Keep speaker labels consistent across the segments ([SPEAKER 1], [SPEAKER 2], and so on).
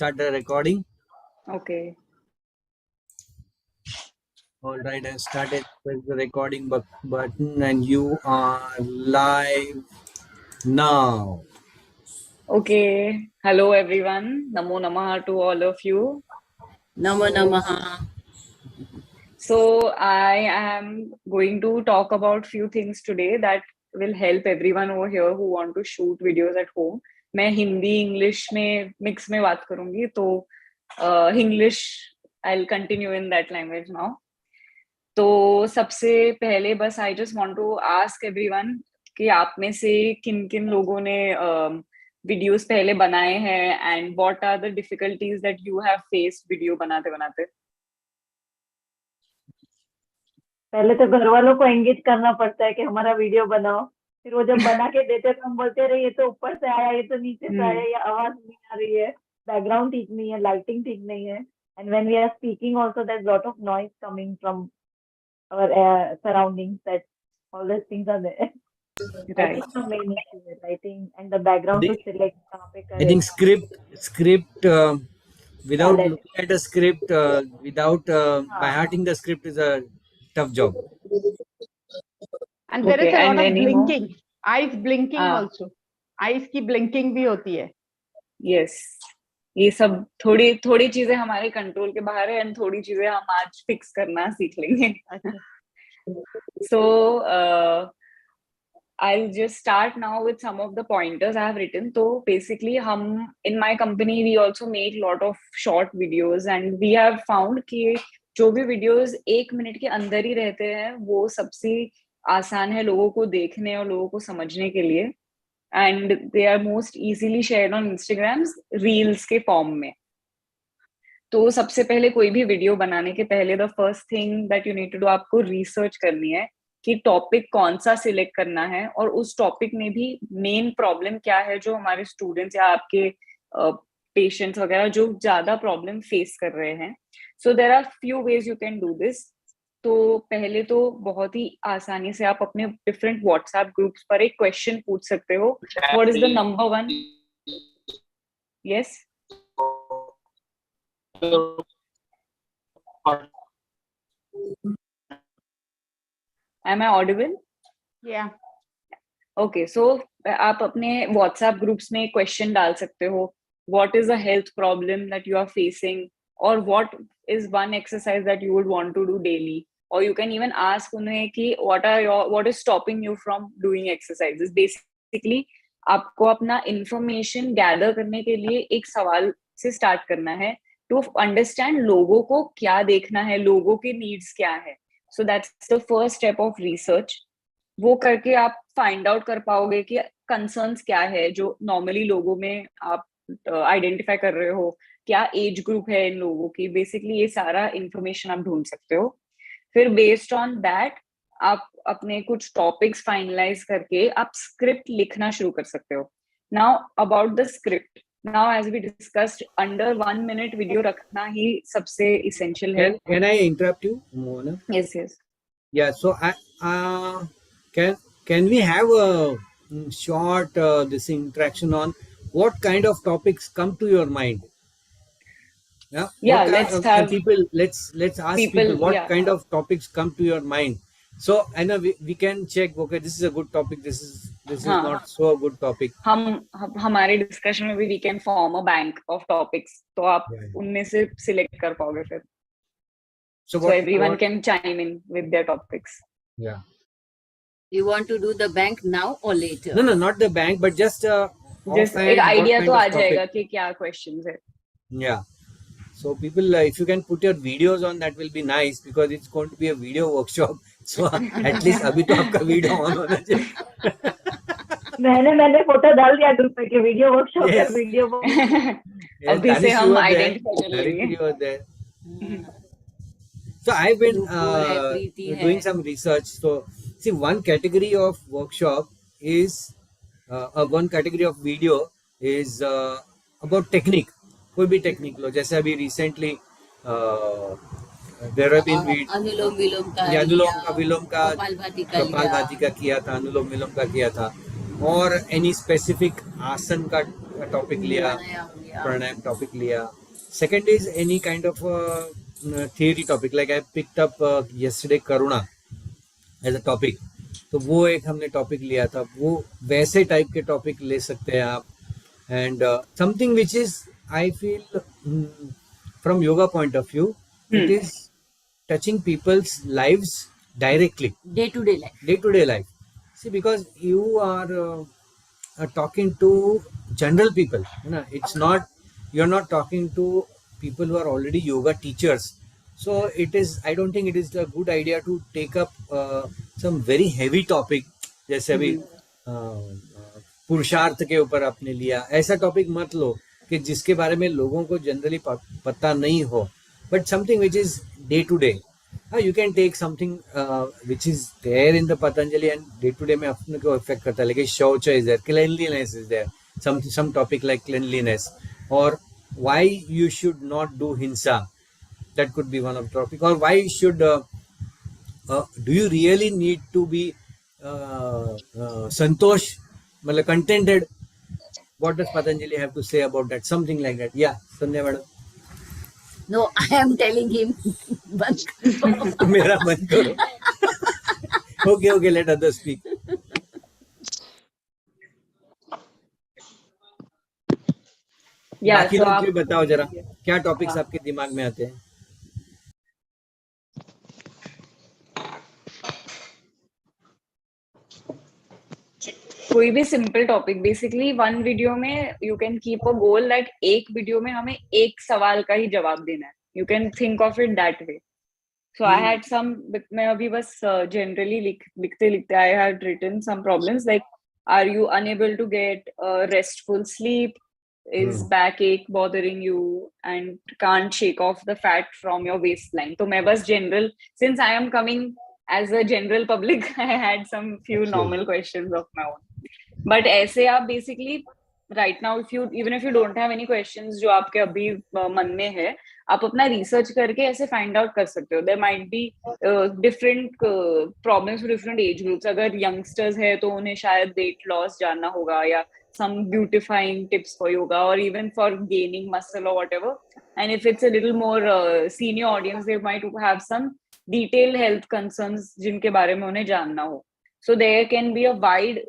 [SPEAKER 1] start the recording.
[SPEAKER 2] Okay.
[SPEAKER 1] All right, I started with the recording button and you are live now.
[SPEAKER 2] Okay. Hello, everyone. Namo Namaha to all of you.
[SPEAKER 3] Namo Namaha.
[SPEAKER 2] So I am going to talk about few things today that will help everyone over here who want to shoot videos at home. मैं Hindi English में mix में बात करूंगी तो English I will continue in that language now. तो सबसे पहले बस I just want to ask everyone कि आप में से किन किन लोगों ने वीडियोस पहले बनाए हैं and what are the difficulties that you have faced video बनाते बनाते.
[SPEAKER 4] पहले तो घर वालों को एंगेज करना पड़ता है कि हमारा वीडियो बनाओ, फिर वो जब बना के देते तो हम बोलते रहे ये तो ऊपर से आया, ये तो नीचे से आया, ये आवाज नहीं आ रही है, बैकग्राउंड ठीक नहीं है, लाइटिंग ठीक नहीं है. And when we are speaking also there is lot of noise coming from our surroundings, that all this things are there.
[SPEAKER 2] Right.
[SPEAKER 4] Writing and the background to select कहाँ पे करें.
[SPEAKER 1] I think script without
[SPEAKER 4] Palette.
[SPEAKER 1] looking at a script, without by hearting the script is a tough job.
[SPEAKER 3] And there
[SPEAKER 2] Okay,
[SPEAKER 3] is a
[SPEAKER 2] and
[SPEAKER 3] lot of
[SPEAKER 2] any more?
[SPEAKER 3] blinking. Eyes blinking also. Eyes की blinking भी होती है.
[SPEAKER 2] Yes. ये सब थोड़ी थोड़ी चीजें हमारे कंट्रोल के बाहर है एंड थोड़ी चीजें हम आज फिक्स करना सीख लेंगे. So I'll just start now with some of the pointers I have written. So basically हम in my company we also make lot of short videos and we have found कि जो भी videos 1 मिनट के अंदर ही रहते हैं वो सबसे आसान है लोगों को देखने और लोगों को समझने के लिए and they are most easily shared on Instagrams reels के फॉर्म में. तो सबसे पहले कोई भी वीडियो बनाने के पहले the first thing that you need to do आपको रिसर्च करनी है कि टॉपिक कौन सा सिलेक्ट करना है और उस टॉपिक में भी मेन प्रॉब्लम क्या है जो हमारे स्टूडेंट्स या आपके पेशेंट्स वगैरह जो ज्यादा प्रॉब्लम फेस कर रहे हैं. So there are few ways you can do this. तो पहले तो बहुत ही आसानी से आप अपने डिफरेंट व्हाट्सएप ग्रुप्स पर एक क्वेश्चन पूछ सकते हो. What is the number one. Yes. Am I audible?
[SPEAKER 3] Yeah.
[SPEAKER 2] Okay, so आप अपने WhatsApp ग्रुप्स में क्वेश्चन डाल सकते हो. What is a health problem that you are facing, or what is one exercise that you would want to do daily, or you can even ask उन्हें कि what is stopping you from doing exercises. Basically, आपको अपना information gather करने के लिए एक सवाल से start करना है to understand लोगों को क्या देखना है, लोगों के needs क्या है. So that's the first step of research. वो करके आप find out कर पाओगे कि concerns क्या है जो normally लोगों में आप identify कर रहे हो, क्या age group है इन लोगों की. Basically ये सारा information आप ढूंढ सकते हो. फिर based on that आप अपने कुछ topics finalize करके आप script लिखना शुरू कर सकते हो. Now about the script. Now as we discussed, under 1 minute video रखना ही सबसे essential है.
[SPEAKER 1] Can I interrupt you, Mohana?
[SPEAKER 2] Yes, yes.
[SPEAKER 1] Yeah. So can we have a short this interaction on what kind of topics come to your mind? Yeah.
[SPEAKER 2] Yeah. Let's have
[SPEAKER 1] people. Let's ask people what kind of topics come to your mind. So I know we can check. Okay, this is a good topic. This is not so a good topic.
[SPEAKER 2] हम हमारे discussion में भी we can form a bank of topics. तो आप उनमें से select कर पाओगे फिर. So everyone can chime in with their topics.
[SPEAKER 1] Yeah.
[SPEAKER 3] You want to do the bank now or later?
[SPEAKER 1] No, not the bank, but just
[SPEAKER 2] एक idea तो आ जाएगा कि क्या questions है.
[SPEAKER 1] Yeah. So people, if you can put your videos on, that will be nice because it's going to be a video workshop. So at least अभी तो आपका video on होना चाहिए.
[SPEAKER 4] मैंने फोटो डाल दिया ग्रुप पे कि वीडियो वर्कशॉप का वीडियो.
[SPEAKER 2] अभी से हम आइडेंटिफाई कर लेंगे.
[SPEAKER 1] So I've been doing some research. So see, one category of workshop is one category of video is about technique. कोई भी टेक्निक लो, जैसे अभी रिसेंटली देयर हैव बीन
[SPEAKER 3] अनुलोम विलोम का
[SPEAKER 1] कपाल भाती का किया था, अनुलोम विलोम का किया था. और एनी स्पेसिफिक आसन का टॉपिक लिया, प्राणायाम टॉपिक लिया. Second is any kind of theory topic, like I picked up yesterday Karuna as a topic. तो वो एक हमने टॉपिक लिया था. वो वैसे टाइप के टॉपिक ले सकते हैं आप. And something which is, I feel, from yoga point of view, it is touching people's lives directly, day to day life. See, because you are talking to general people, you know, it's not, you're not talking to people who are already yoga teachers. So it is, I don't think it is a good idea to take up some very heavy topic. जैसे अभी पुरुषार्थ के ऊपर आपने लिया, ऐसा topic मत लो कि जिसके बारे में लोगों को जनरली पता नहीं हो. But something which is day to day. You can take something which is there in the Patanjali and day to day में अपने को affect करता है. Like शौच is there, cleanliness is there, some topic like cleanliness, or why you should not do hinsa. That could be one of the topic. Or why should do you really need to be santosh, मतलब contented? What does Patanjali have to say about that? Something like that. Yeah, Sandhya madam.
[SPEAKER 5] No, I am telling him.
[SPEAKER 1] मेरा बंद करो. Okay, let others speak. बाकी लोग भी बताओ जरा, क्या टॉपिक्स आपके दिमाग में आते हैं?
[SPEAKER 2] कोई भी simple topic. Basically one video में you can keep a goal that एक वीडियो में हमें एक सवाल का ही जवाब देना है. You can think of it that way. So I had some, मैं अभी बस जनरली लिखते लिखते I had written some problems like, are you unable to get restful sleep, is backache bothering you, and can't shake off the fat from your waistline. तो मैं बस general, since I am coming as a general public, I had some few normal questions of my own. But ऐसे आप basically right now, even if you don't have any questions जो आपके अभी मन में है, आप अपना रिसर्च करके ऐसे फाइंड आउट कर सकते हो. There might be different problems for different age groups. अगर यंगस्टर्स है तो उन्हें शायद वेट लॉस जानना होगा, या some beautifying tips for yoga, or even for gaining muscle or whatever. And if it's a little more senior audience, they might have some detailed health concerns जिनके बारे में उन्हें जानना हो. So there can be a wide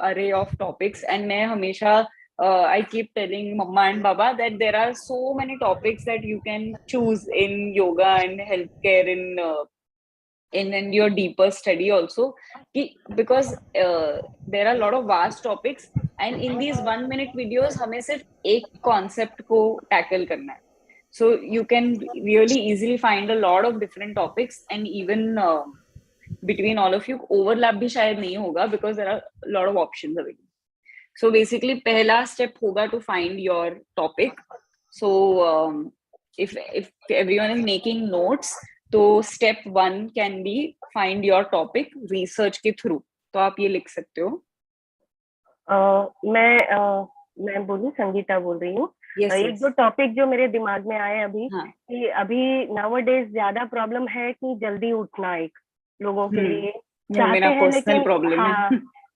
[SPEAKER 2] array of topics. And मैं हमेशा I keep telling Mama and Baba that there are so many topics that you can choose in yoga and healthcare in your deeper study also, because there are a lot of vast topics, and in these 1 minute videos हमें सिर्फ एक concept को tackle करना है. So you can really easily find a lot of different topics, and even between all of you overlap भी शायद नहीं होगा, because there are a lot of options available. So basically पहला step होगा to find your topic. So if everyone is making notes, तो step 1 can be find your topic research के through. तो आप ये लिख सकते हो.
[SPEAKER 6] मैं बोलूं, संगीता बोल रही हूँ. एक दो टॉपिक जो मेरे दिमाग में आए अभी, कि अभी नाउअडेज ज्यादा प्रॉब्लम है कि जल्दी उठना एक लोगों के लिए चाहते हैं, लेकिन हाँ,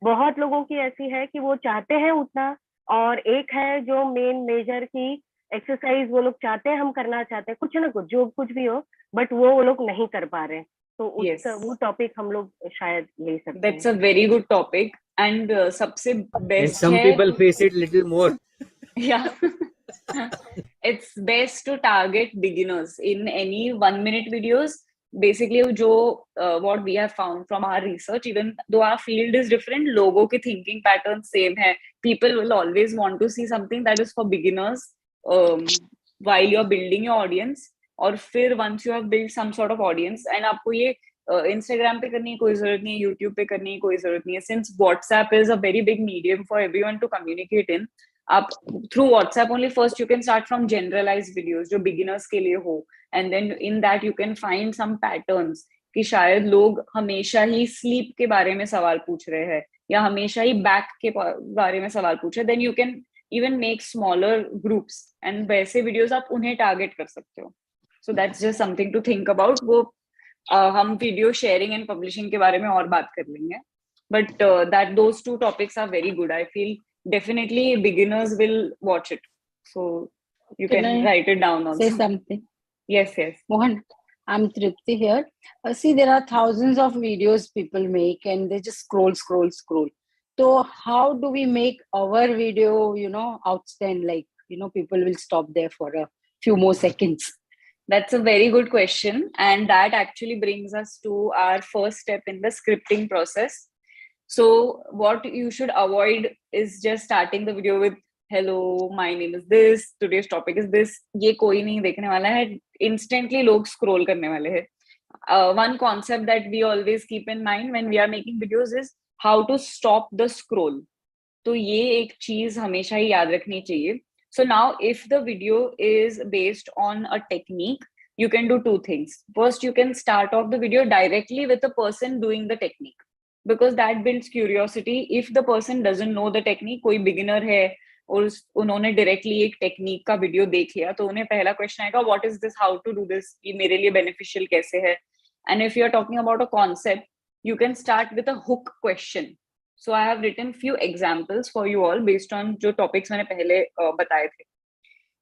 [SPEAKER 6] बहुत लोगों की ऐसी है कि वो चाहते हैं उठना, और एक है जो मेन मेजर की एक्सरसाइज वो लोग चाहते हैं, हम करना चाहते हैं कुछ ना कुछ, जो कुछ भी हो, बट वो लोग नहीं कर पा रहे. तो वो टॉपिक हम लोग शायद ले सकते हैं.
[SPEAKER 2] That's a very good topic, and सबसे best
[SPEAKER 1] and some people face it little more.
[SPEAKER 2] Yeah. It's best to target beginners in any 1 minute videos. Basically जो what we have found from our research, even though our field is different, लोगों के thinking pattern same है. People will always want to see something that is for beginners while you're building your audience, और फिर once you have built some sort of audience, and आपको ये Instagram पे करने की कोई जरूरत नहीं है, YouTube पे करने की कोई जरूरत नहीं है. Since WhatsApp is a very big medium for everyone to communicate in, आप through WhatsApp only first you can start from generalized videos जो beginners के लिए हो, and then in that you can find some patterns कि शायद लोग हमेशा ही sleep के बारे में सवाल पूछ रहे हैं, या हमेशा ही back के बारे में सवाल पूछ रहे हैं. Then you can even make smaller groups, and वैसे videos आप उन्हें target कर सकते हो. So that's just something to think about. वो हम वीडियो शेयरिंग एंड पब्लिशिंग के बारे में और बात कर लेंगे. but that those two topics are very good. I feel definitely beginners will watch it. So you can write it down also.
[SPEAKER 5] Say something.
[SPEAKER 2] Yes.
[SPEAKER 5] Mohan, I'm Tripti here. See, there are thousands of videos people make and they just scroll. So how do we make our video, outstand? Like, people will stop there for a few more seconds.
[SPEAKER 2] That's a very good question. And that actually brings us to our first step in the scripting process. So what you should avoid is just starting the video with hello, my name is this, today's topic is this. ये कोई नहीं देखने वाला है. Instantly लोग scroll करने वाले हैं. One concept that we always keep in mind when we are making videos is how to stop the scroll. तो ये एक चीज हमेशा ही याद रखनी चाहिए. So now if the video is based on a technique, you can do two things. First, you can start off the video directly with the person doing the technique, because that builds curiosity. If the person doesn't know the technique, कोई beginner है और उन्होंने directly एक technique का video देख लिया, तो उन्हें पहला question आएगा, what is this, how to do this, ये मेरे लिए beneficial कैसे है. And if you're talking about a concept, you can start with a hook question. So I have written few examples for you all based on जो topics मैंने पहले बताए थे.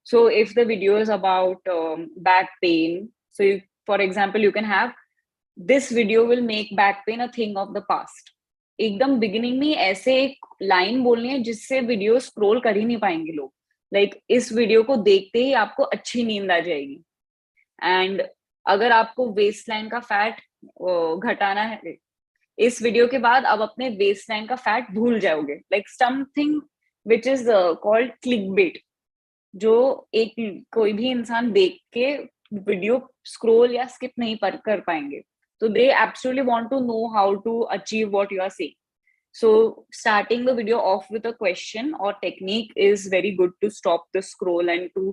[SPEAKER 2] So if the video is about back pain, so for example, you can have this video will make back pain a thing of the past. एकदम beginning में ऐसे एक line बोलनी है जिससे video scroll कर ही नहीं पाएंगे लोग. Like इस video को देखते ही आपको अच्छी नींद आ जाएगी. And अगर आपको waistline का fat घटाना है, इस वीडियो के बाद आप अपने वेस्टलाइन का फैट भूल जाओगे. Like something which is called clickbait, जो एक कोई भी इंसान देख के वीडियो स्क्रॉल या स्किप नहीं कर पाएंगे. तो they absolutely want to know how to achieve what you are saying. So starting the video off with a question और technique is very good to stop the scroll and to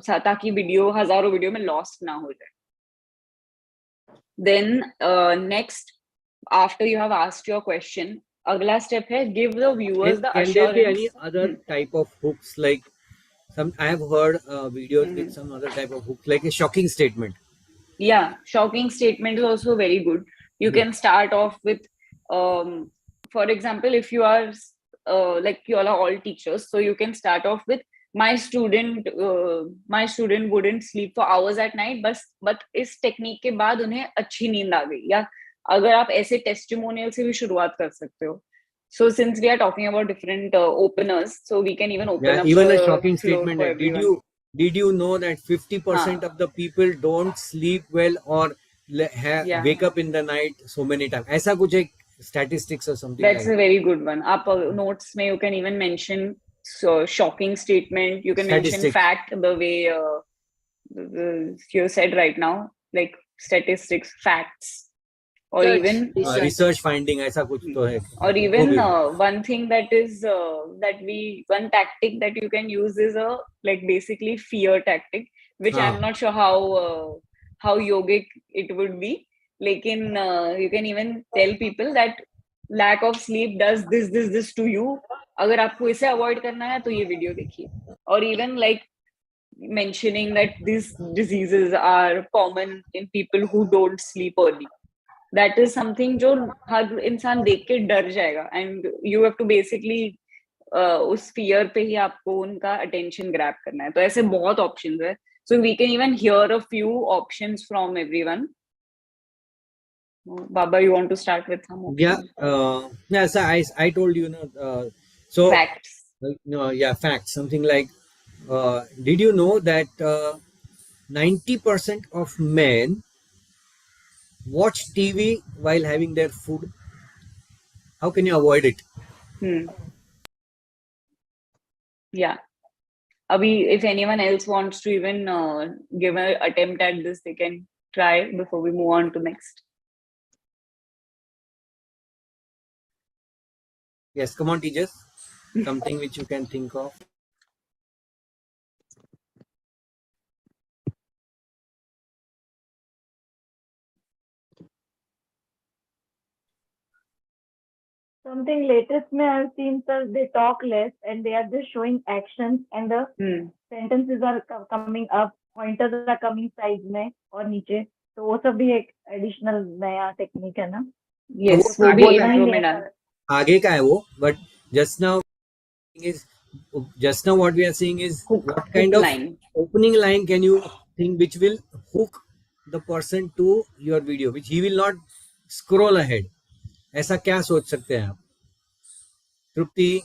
[SPEAKER 2] ताकि video हजारों video में lost ना हो जाए. Then next, after you have asked your question, agla step hai give the viewers the assurance.
[SPEAKER 1] Can there be any other type of hooks? Like I have heard videos with some other type of hooks, like a shocking statement.
[SPEAKER 2] Yeah, shocking statement is also very good. You can start off with for example, if you are like you all are all teachers, so you can start off with my student wouldn't sleep for hours at night, but इस technique के बाद उन्हें अच्छी नींद आ गई. या अगर आप ऐसे टेस्टिमोनियल से भी शुरुआत कर सकते हो. So since we are talking about different openers, so we can even open up
[SPEAKER 1] even
[SPEAKER 2] a
[SPEAKER 1] shocking
[SPEAKER 2] floor
[SPEAKER 1] statement.
[SPEAKER 2] for everyone.
[SPEAKER 1] Did you know that 50% of the people don't sleep well or wake up in the night so many times? ऐसा कुछ एक statistics or something.
[SPEAKER 2] That's like a very good one. आप notes में you can even mention shocking statement. You can mention fact the way you said right now, like statistics, facts. Or even
[SPEAKER 1] research finding ऐसा कुछ तो है.
[SPEAKER 2] Or even one thing that is one tactic that you can use is a like basically fear tactic, which I'm not sure how yogic it would be. Lekin you can even tell people that lack of sleep does this to you. अगर आपको इसे avoid करना है तो ये video देखिए. Or even like mentioning that these diseases are common in people who don't sleep early. That is something जो हर इंसान देख के डर जाएगा. And you have to basically उस fear पे ही आपको उनका attention grab करना है. तो ऐसे बहुत options है. So we can even hear a few options from everyone. Baba, you want to start with some options?
[SPEAKER 1] Yeah. So I told you, so
[SPEAKER 2] facts.
[SPEAKER 1] Facts. Something like, did you know that 90% of men watch TV while having their food? How can you avoid it?
[SPEAKER 2] Yeah. Abhi, if anyone else wants to even give an attempt at this, they can try before we move on to next.
[SPEAKER 1] Yes, come on, teachers. Something which you can think of.
[SPEAKER 4] Something latest में I've seen, sir, they talk less and they are just showing actions and the sentences are coming up, pointers are coming sides में और नीचे. तो वो सब भी एक additional नया technique है ना.
[SPEAKER 2] Yes,
[SPEAKER 1] वो
[SPEAKER 2] वो भी
[SPEAKER 1] आगे का
[SPEAKER 2] intro
[SPEAKER 1] है,
[SPEAKER 2] में डाल.
[SPEAKER 1] आगे का है वो, but just now is just now what we are seeing is
[SPEAKER 2] Hook
[SPEAKER 1] what kind of
[SPEAKER 2] line.
[SPEAKER 1] opening line can you think which will hook the person to your video, which he will not scroll ahead. ऐसा क्या सोच सकते हैं आप? तृप्ति,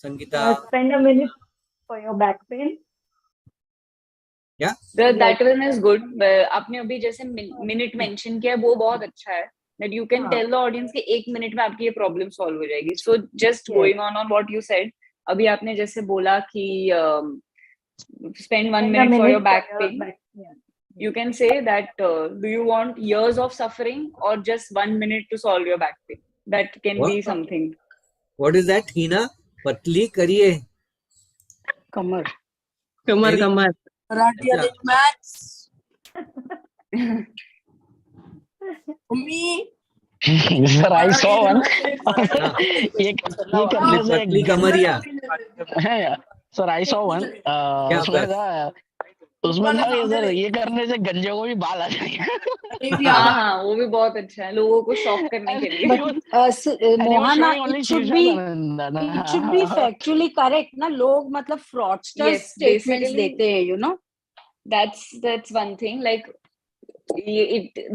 [SPEAKER 1] Sangeeta,
[SPEAKER 4] spend a minute for your back pain.
[SPEAKER 1] yeah,
[SPEAKER 2] That one is good. आपने अभी जैसे minute mention किया वो बहुत अच्छा है. That you can tell the audience कि 1 मिनट में आपकी ये प्रॉब्लम सॉल्व हो जाएगी. So just going on what you said. अभी आपने जैसे बोला कि spend 1 minute for your back pain. You can say that do you want years of suffering or just 1 minute to solve your back pain? That can be something.
[SPEAKER 1] What is that, Hina? पतली करिए.
[SPEAKER 5] कमर.
[SPEAKER 6] कमर.
[SPEAKER 5] Karate वाले maths. Mummy.
[SPEAKER 7] Sir, I saw one. ये करने से
[SPEAKER 1] पतली कमरिया.
[SPEAKER 7] Sir, I saw one. उसमें था ये सर ये करने से गंजे को भी बाल आ जाएंगे.
[SPEAKER 2] हाँ, वो भी बहुत अच्छा है लोगों को शॉक करने के लिए.
[SPEAKER 5] Mohana, it should be factually correct ना. लोग मतलब fraudsters statements देते हैं, you know.
[SPEAKER 2] That's one thing. Like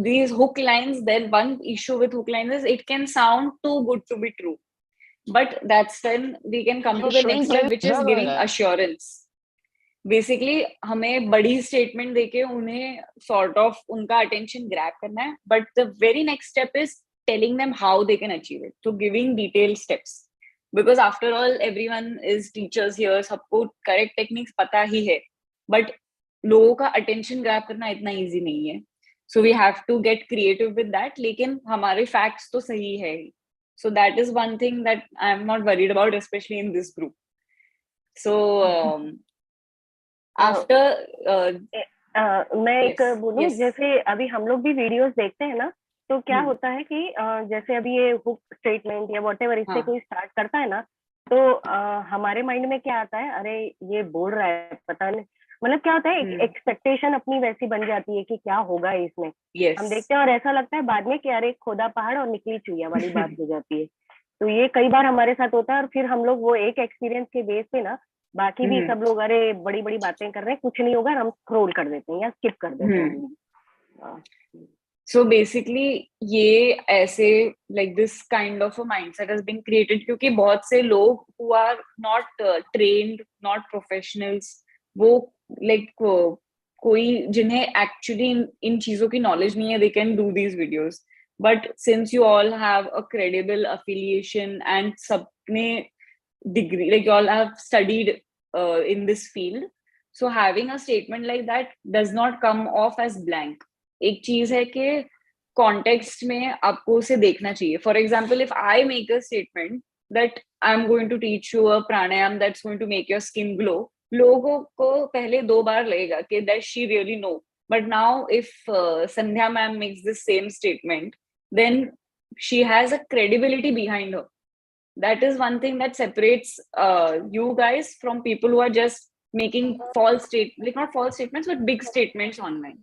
[SPEAKER 2] these hook lines, then one issue with hook lines is it can sound too good to be true, but that's when we can come to the next step, which is giving assurance. Basically हमें बड़ी statement देके उन्हें sort of उनका attention grab करना है, but the very next step is telling them how they can achieve it. So giving detailed steps, because after all everyone is teachers here, सबको correct techniques पता ही है, but लोगों का attention grab करना इतना easy नहीं है. So we have to get creative with that. लेकिन हमारे facts तो सही है. So that is one thing that I'm not worried about, especially in this group. So after
[SPEAKER 6] मैं एक बोलूं, जैसे अभी हम लोग भी वीडियोस देखते हैं ना, तो क्या होता है कि जैसे अभी ये हुक स्टेटमेंट या व्हाटएवर इससे कोई स्टार्ट करता है ना, तो हमारे माइंड में क्या आता है, अरे ये बोल रहा है पता नहीं, मतलब क्या होता है एक एक्सपेक्टेशन अपनी वैसी बन जाती है कि क्या होगा इसमें. हम देखते हैं और ऐसा लगता है बाद में कि अरे खोदा पहाड़ और निकली चुईया वाली बात हो जाती है. तो ये कई बार हमारे साथ होता है और फिर हम लोग वो एक एक्सपीरियंस के बेस पे ना बाकी भी सब लोग अरे बड़ी बड़ी बातें कर रहे हैं, कुछ नहीं होगा, हम स्क्रॉल कर देते हैं या स्किप कर देते हैं.
[SPEAKER 2] So basically ये ऐसे like this kind of a mindset has been created क्योंकि बहुत से लोग who are not trained, not professionals, वो like कोई जिन्हें actually इन चीजों की knowledge नहीं है, they can do these videos. But since you all have a credible affiliation and सबने degree, like you all have studied in this field, so having a statement like that does not come off as blank. एक चीज है कि context में आपको उसे देखना चाहिए. For example, if I make a statement that I'm going to teach you a pranayam that's going to make your skin glow, लोगों को पहले 2 बार लगेगा कि does she really know. But now if Sandhya ma'am makes this same statement, then she has a credibility behind her. That is one thing that separates you guys from people who are just making false statements, like not false statements, but big statements online.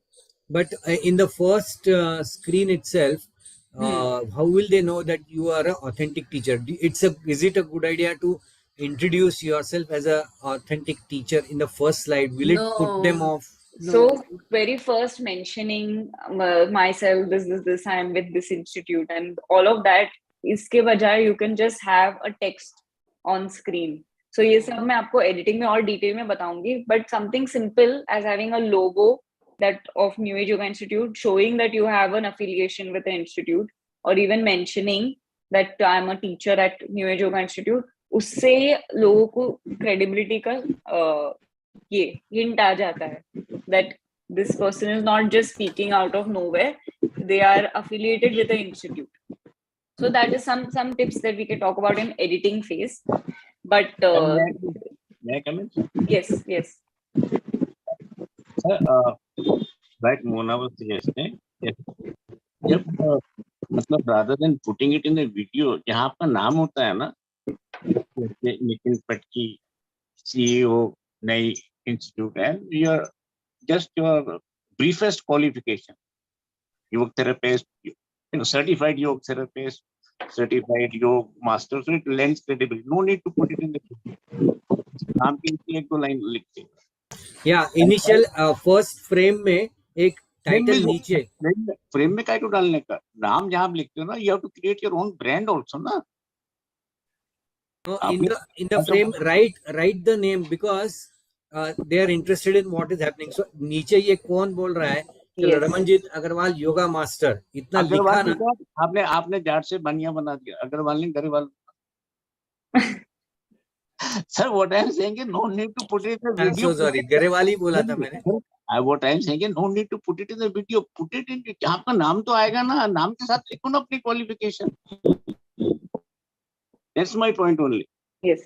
[SPEAKER 1] But in the first screen itself, how will they know that you are an authentic teacher? Is it a good idea to introduce yourself as an authentic teacher in the first slide? Will it put them off?
[SPEAKER 2] So very first mentioning myself, this, I am with this institute and all of that, इसके बजाय you can just have a text on screen. So ये सब मैं आपको editing में और detail में बताऊंगी, but something simple as having a logo that of New Age Yoga Institute, showing that you have an affiliation with the institute, or even mentioning that I am a teacher at New Age Yoga Institute, उससे लोगों को credibility का ये hint आ जाता है that this person is not just speaking out of nowhere, they are affiliated with the institute. So that is some tips that we can talk about in editing phase. But
[SPEAKER 8] may I come in?
[SPEAKER 2] Yes.
[SPEAKER 8] Like Mona was suggesting, जब मतलब rather than putting it in a video, जहाँ आपका नाम होता है ना, नितिन पटकी CEO नई institute, and just your briefest qualification, yoga therapist, certified yoga therapist, certified yoga master, so it lends credibility. No need to put it in the नाम के नीचे एक दो लाइन लिखते.
[SPEAKER 1] या इनिशियल फर्स्ट फ्रेम में एक टाइटल नीचे.
[SPEAKER 8] फ्रेम में क्या तो डालने का, नाम जहां लिखते हो ना, you have to create your own brand also ना.
[SPEAKER 1] In the frame, write the name, because they are interested in what is happening. So नीचे ये कौन बोल रहा है? रमनजीत अग्रवाल योगा मास्टर, इतना लिखा ना.
[SPEAKER 8] आपने जाट से बनिया बना दिया, अग्रवाल ने Grewal. Sir, what I am saying is no need to put it in the video.
[SPEAKER 1] I'm so sorry, Grewal ही बोला था मैंने.
[SPEAKER 8] What I am saying is no need to put it in the video. Put it in, आपका नाम तो आएगा ना, नाम के साथ लिखो ना अपनी qualification. That's my point only.
[SPEAKER 2] Yes,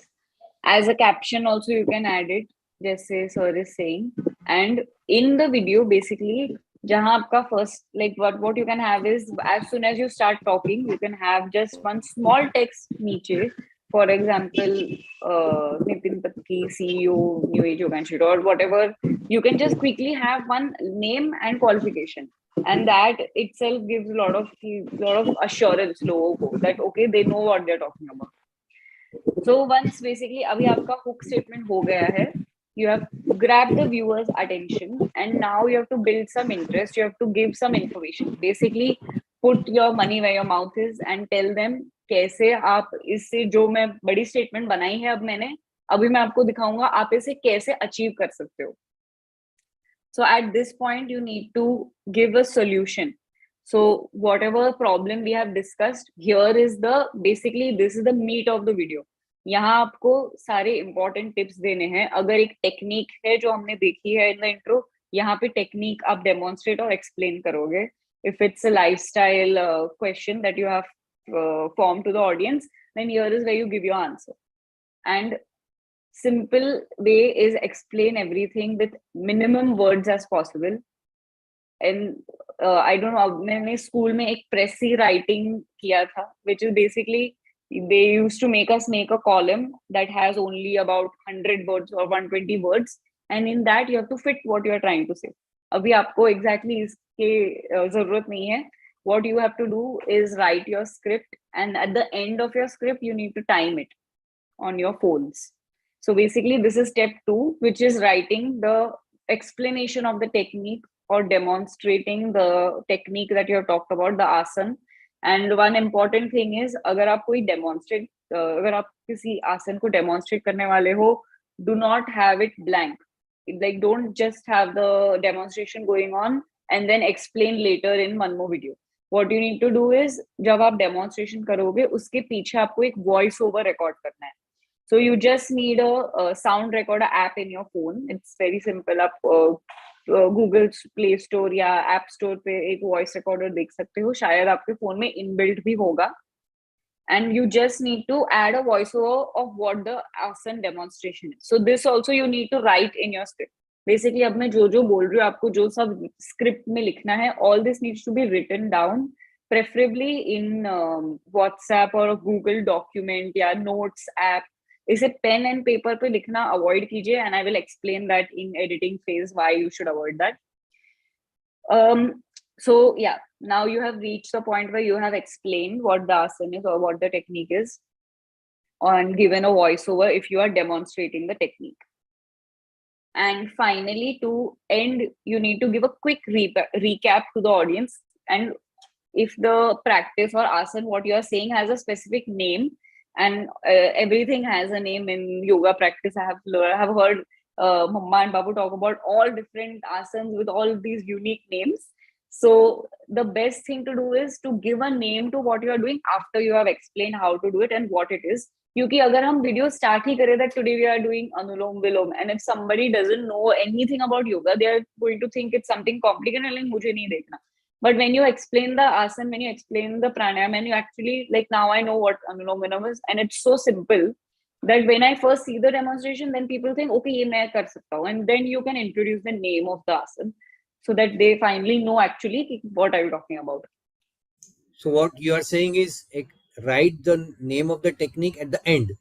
[SPEAKER 2] as a caption also you can add it, जैसे sir is saying. And in the video basically जहाँ आपका first, like what you can have is, as soon as you start talking you can have just one small text नीचे. For example, Nitin Patki, CEO, New Age Yoga Institute, or whatever. You can just quickly have one name and qualification, and that itself gives a lot of assurance लोगों को that okay, they know what they're talking about. So once basically अभी आपका hook statement हो गया है, you have grabbed the viewer's attention, and now you have to build some interest. You have to give some information. Basically, put your money where your mouth is and tell them कैसे आप इससे, जो मैं बड़ी statement बनाई है अब मैंने, अभी मैं आपको दिखाऊंगा आप इसे कैसे अचीव कर सकते हो. So at this point you need to give a solution. So whatever problem we have discussed here is the, basically this is the meat of the video. यहाँ आपको सारे important tips देने हैं. अगर एक टेक्निक है जो हमने देखी है in the intro, यहाँ पे टेक्निक आप demonstrate और explain करोगे. If it's a lifestyle question that you have formed to the audience, then here is where you give your answer. And simple way is explain everything with minimum words as possible. And I don't know, मैंने school में एक प्रेसी writing किया था, which is basically they used to make us make a column that has only about 100 words or 120 words, and in that you have to fit what you are trying to say. अभी आपको exactly इसके जरूरत नहीं है. What you have to do is write your script, and at the end of your script you need to time it on your phones. So basically this is step 2, which is writing the explanation of the technique or demonstrating the technique that you have talked about, the asana. And one important thing is, अगर आप कोई demonstrate, अगर आप किसी आसन को demonstrate करने वाले हो, do not have it blank. Like don't just have the demonstration going on and then explain later in one more video. What you need to do is, जब आप demonstration करोगे उसके पीछे आपको एक voice over record करना है. So you just need a sound recorder app in your phone. It's very simple. आप Google Play Store या App Store पे एक voice recorder देख सकते हो, शायद आपके phone में inbuilt भी होगा. And you just need to add a voiceover of what the asana demonstration is. So this also you need to write in your script. Basically अब मैं जो बोल रही हूँ आपको जो सब script में लिखना है, all this needs to be written down, preferably in WhatsApp or Google document या notes app. इसे pen and paper पे लिखना avoid कीजिए, and I will explain that in editing phase why you should avoid that. So yeah, now you have reached the point where you have explained what the asana is or what the technique is, and given a voiceover if you are demonstrating the technique. And finally, to end, you need to give a quick recap to the audience. And if the practice or asana what you are saying has a specific name, and everything has a name in yoga practice, I have heard Mamma and Babu talk about all different asanas with all these unique names. So the best thing to do is to give a name to what you are doing after you have explained how to do it and what it is. क्योंकि अगर हम video start ही करें that today we are doing anulom vilom, and if somebody doesn't know anything about yoga, they are going to think it's something complicated and मुझे नहीं देखना. But when you explain the asana, when you explain the pranayama, and you actually, like, now I know what Anulom Viloom is, and it's so simple that when I first see the demonstration, then people think, okay, ये मैं कर सकता हूँ, and then you can introduce the name of the asana so that they finally know actually what are you talking about.
[SPEAKER 1] So what you are saying is write the name of the technique at the end.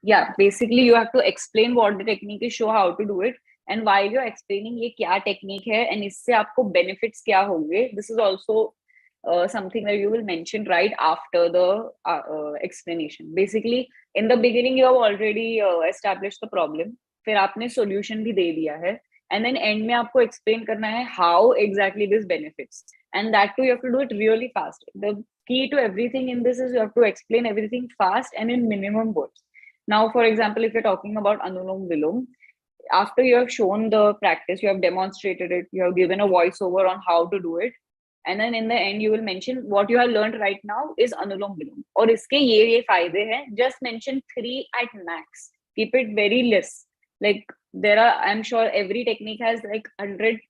[SPEAKER 2] Yeah, basically you have to explain what the technique is, show how to do it, and while you're explaining ये क्या technique है and इससे आपको benefits क्या होंगे, this is also something that you will mention right after the explanation. Basically, in the beginning, you have already established the problem. फिर आपने solution भी दे दिया है. And then end में आपको explain करना है how exactly this benefits. And that too, you have to do it really fast. The key to everything in this is you have to explain everything fast and in minimum words. Now, for example, if you're talking about Anulom Vilom, after you have shown the practice, you have demonstrated it, you have given a voiceover on how to do it, and then in the end you will mention what you have learned right now is Anulom Vilom. Or iske ye fayde hai. Just mention 3 at max. Keep it very less. Like there are, I'm sure every technique has like 100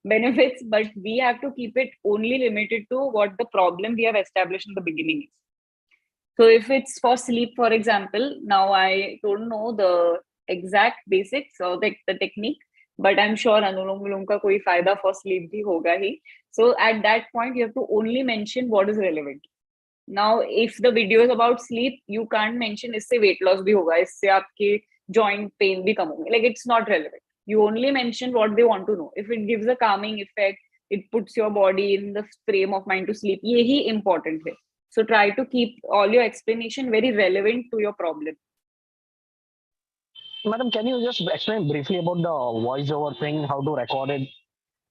[SPEAKER 2] benefits, but we have to keep it only limited to what the problem we have established in the beginning is. So if it's for sleep, for example, now I don't know the exact basics or the technique, but I'm sure Anulom Vilom ka koi fayda for sleep bhi hoga hi. So at that point, you have to only mention what is relevant. Now, if the video is about sleep, you can't mention isse weight loss bhi hoga, isse aapke joint pain bhi kam honge. Like it's not relevant. You only mention what they want to know. If it gives a calming effect, it puts your body in the frame of mind to sleep. Yehi important hai. So try to keep all your explanation very relevant to your problem.
[SPEAKER 7] Madam, can you just explain briefly about the voiceover thing, how to record it?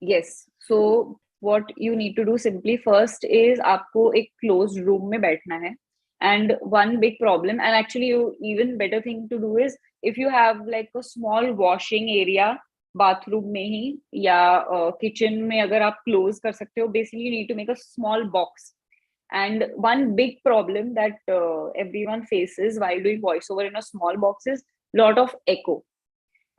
[SPEAKER 2] Yes. So what you need to do simply first is आपको एक closed room में बैठना है. And one big problem, and actually you even better thing to do is if you have like a small washing area bathroom में ही या kitchen में अगर आप close कर सकते हो, basically you need to make a small box. And one big problem that everyone faces while doing voiceover in a small box is lot of echo.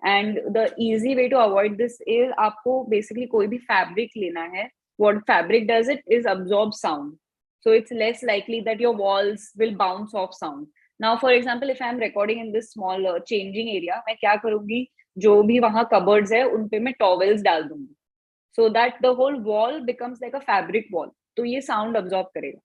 [SPEAKER 2] And the easy way to avoid this is आपको basically कोई भी fabric लेना है. What fabric does it is absorb sound. So it's less likely that your walls will bounce off sound. Now, for example, if I'm recording in this small changing area, मैं क्या करूँगी? जो भी वहाँ cupboards है, उन पे मैं towels डाल दूँगी. So that the whole wall becomes like a fabric wall. तो ये sound absorb करेगा.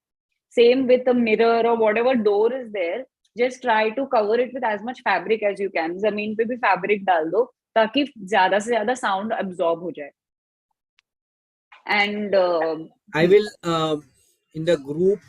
[SPEAKER 2] Same with the mirror or whatever door is there. Just try to cover it with as much fabric as you can. जमीन पे भी fabric डाल दो ताकि ज़्यादा से ज़्यादा sound absorb हो जाए. And
[SPEAKER 1] I will in the group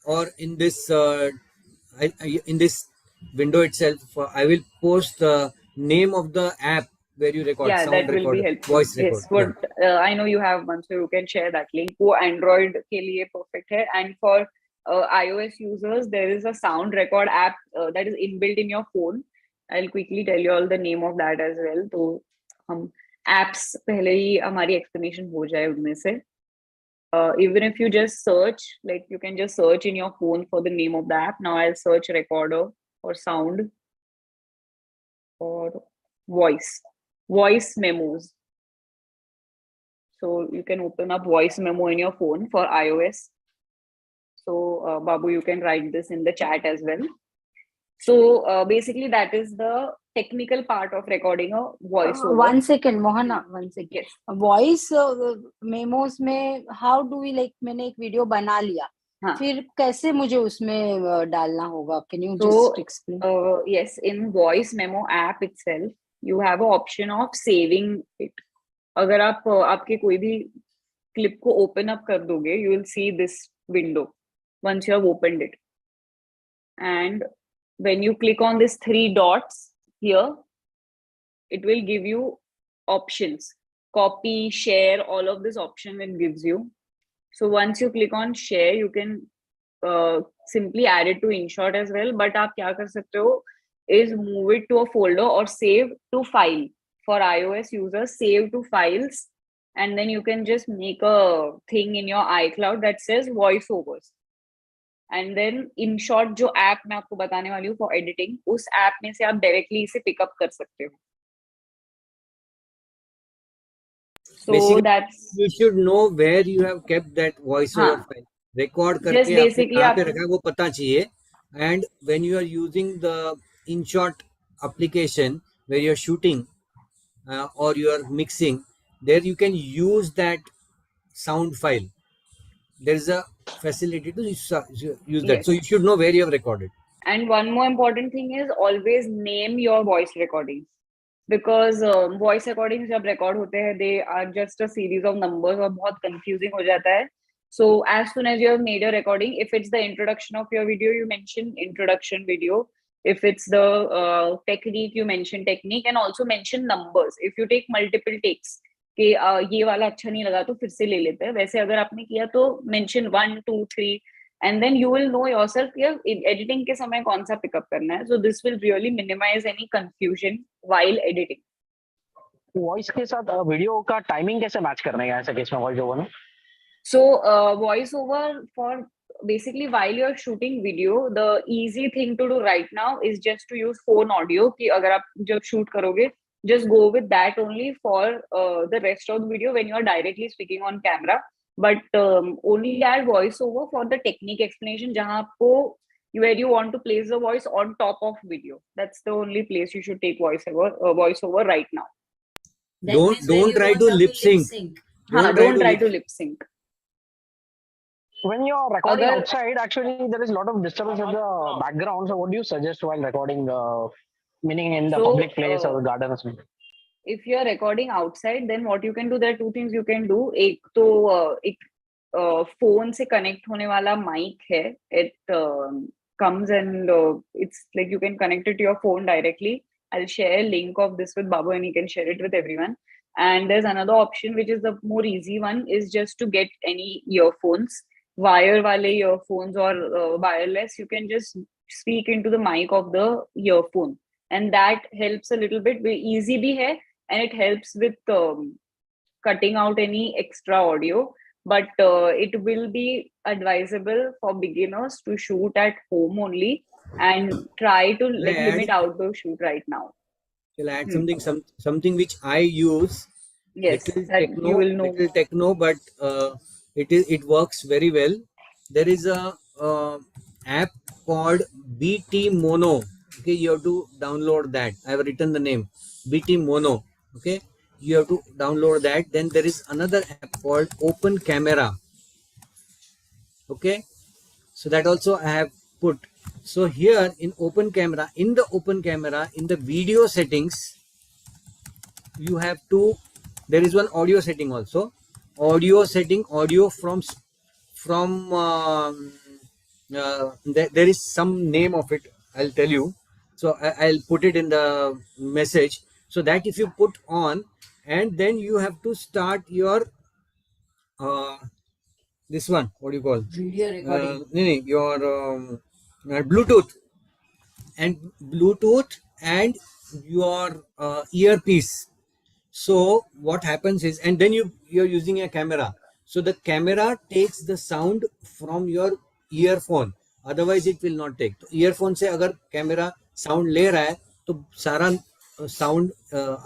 [SPEAKER 1] or in this in this window itself, I will post the name of the app where you record
[SPEAKER 2] yeah,
[SPEAKER 1] sound
[SPEAKER 2] that will be
[SPEAKER 1] recorder,
[SPEAKER 2] helpful.
[SPEAKER 1] voice record.
[SPEAKER 2] Yes, what I know you have one, so you can share that link. वो Android के लिए perfect है, and for iOS users, there is a sound record app that is inbuilt in your phone. I'll quickly tell you all the name of that as well. तो हम apps पहले ही हमारी explanation हो जाए उनमें से. Even if you just search, like you can just search in your phone for the name of the app. Now I'll search recorder or sound or voice memos. So you can open up voice memo in your phone for iOS. So Babu, you can write this in the chat as well. So basically that is the technical part of recording a voiceover.
[SPEAKER 5] 1 second, Mohana, 1 second.
[SPEAKER 2] Yes.
[SPEAKER 5] Voice memos में how do we like मैंने एक video बना लिया, फिर कैसे मुझे उसमें डालना होगा? Can you just explain?
[SPEAKER 2] Yes, in voice memo app itself, you have an option of saving it. अगर आप आपके कोई भी clip को open up कर दोगे, you will see this window once you have opened it. And when you click on these 3 dots here, it will give you options. Copy, share, all of this option it gives you. So once you click on share, you can simply add it to InShot as well. But आप क्या कर सकते हो is move it to a folder or save to file. For iOS users, save to files. And then you can just make a thing in your iCloud that says voiceovers. And then InShot जो app मैं आपको बताने वाली हूँ for editing, उस app में से आप directly इसे pick up कर सकते हो. So
[SPEAKER 1] basically,
[SPEAKER 2] that's
[SPEAKER 1] you should know where you have kept that voiceover file. Record करके आपने कहाँ पे रखा है वो पता चाहिए. And when you are using the InShot application where you are shooting or you are mixing, there you can use that sound file. There is a facility to use that. So you should know where you have recorded.
[SPEAKER 2] And one more important thing is always name your voice recordings. Because voice recordings जब record होते हैं, they are just a series of numbers और बहुत confusing हो जाता है. So as soon as you have made a recording, if it's the introduction of your video, you mention introduction video. If it's the technique, you mention technique, and also mention numbers. If you take multiple takes, कि ये वाला अच्छा नहीं लगा तो फिर से ले लेते हैं, वैसे अगर आपने किया तो mention 1 2 3, and then you will know yourself कि editing के समय कौन सा pick up करना है. So this will really minimize any confusion while editing.
[SPEAKER 7] Voice के साथ वीडियो का टाइमिंग कैसे मैच करने का ऐसा केस में वॉइस ओवर में?
[SPEAKER 2] So voice over for basically while you're shooting video, the easy thing to do right now is just to use phone audio. कि अगर आप जब shoot करोगे, just go with that only for the rest of the video when you are directly speaking on camera. But only add voice over for the technique explanation जहाँ आपको where you want to place the voice on top of video. That's the only place you should take voice over right now.
[SPEAKER 1] Don't try to lip sync.
[SPEAKER 2] Don't try to lip sync.
[SPEAKER 7] When you're recording outside, actually there is a lot of disturbance in the background. So what do you suggest while recording, meaning in the public place or garden or something?
[SPEAKER 2] If you're recording outside, then what you can do, there are two things you can do. एक तो एक phone से connect होने वाला mic है. It comes and it's like you can connect it to your phone directly. I'll share a link of this with Babu and he can share it with everyone. And there's another option which is the more easy one, is just to get any earphones, wire wale earphones or wireless. You can just speak into the mic of the earphone, and that helps a little bit. Easy bhi hai, and it helps with cutting out any extra audio. But it will be advisable for beginners to shoot at home only and try to limit outdoor shoot right now.
[SPEAKER 1] Shall I add something which I use?
[SPEAKER 2] Yes, you will know.
[SPEAKER 1] Little techno, but it works very well. There is a app called BT Mono. Okay, you have to download that. I have written the name, BT Mono. Okay, you have to download that. Then there is another app called Open Camera. Okay, so that also I have put. So here in the open camera, in the video settings, you have to, there is one audio setting also. Audio from there is some name of it, I'll tell you. So I'll put it in the message, so that if you put on, and then you have to start your this one, what do you call,
[SPEAKER 5] video recording,
[SPEAKER 1] your Bluetooth and your earpiece. So what happens is, and then you're using a camera, so the camera takes the sound from your earphone, otherwise it will not take. तो earphone से अगर camera sound ले रहा है तो सारा sound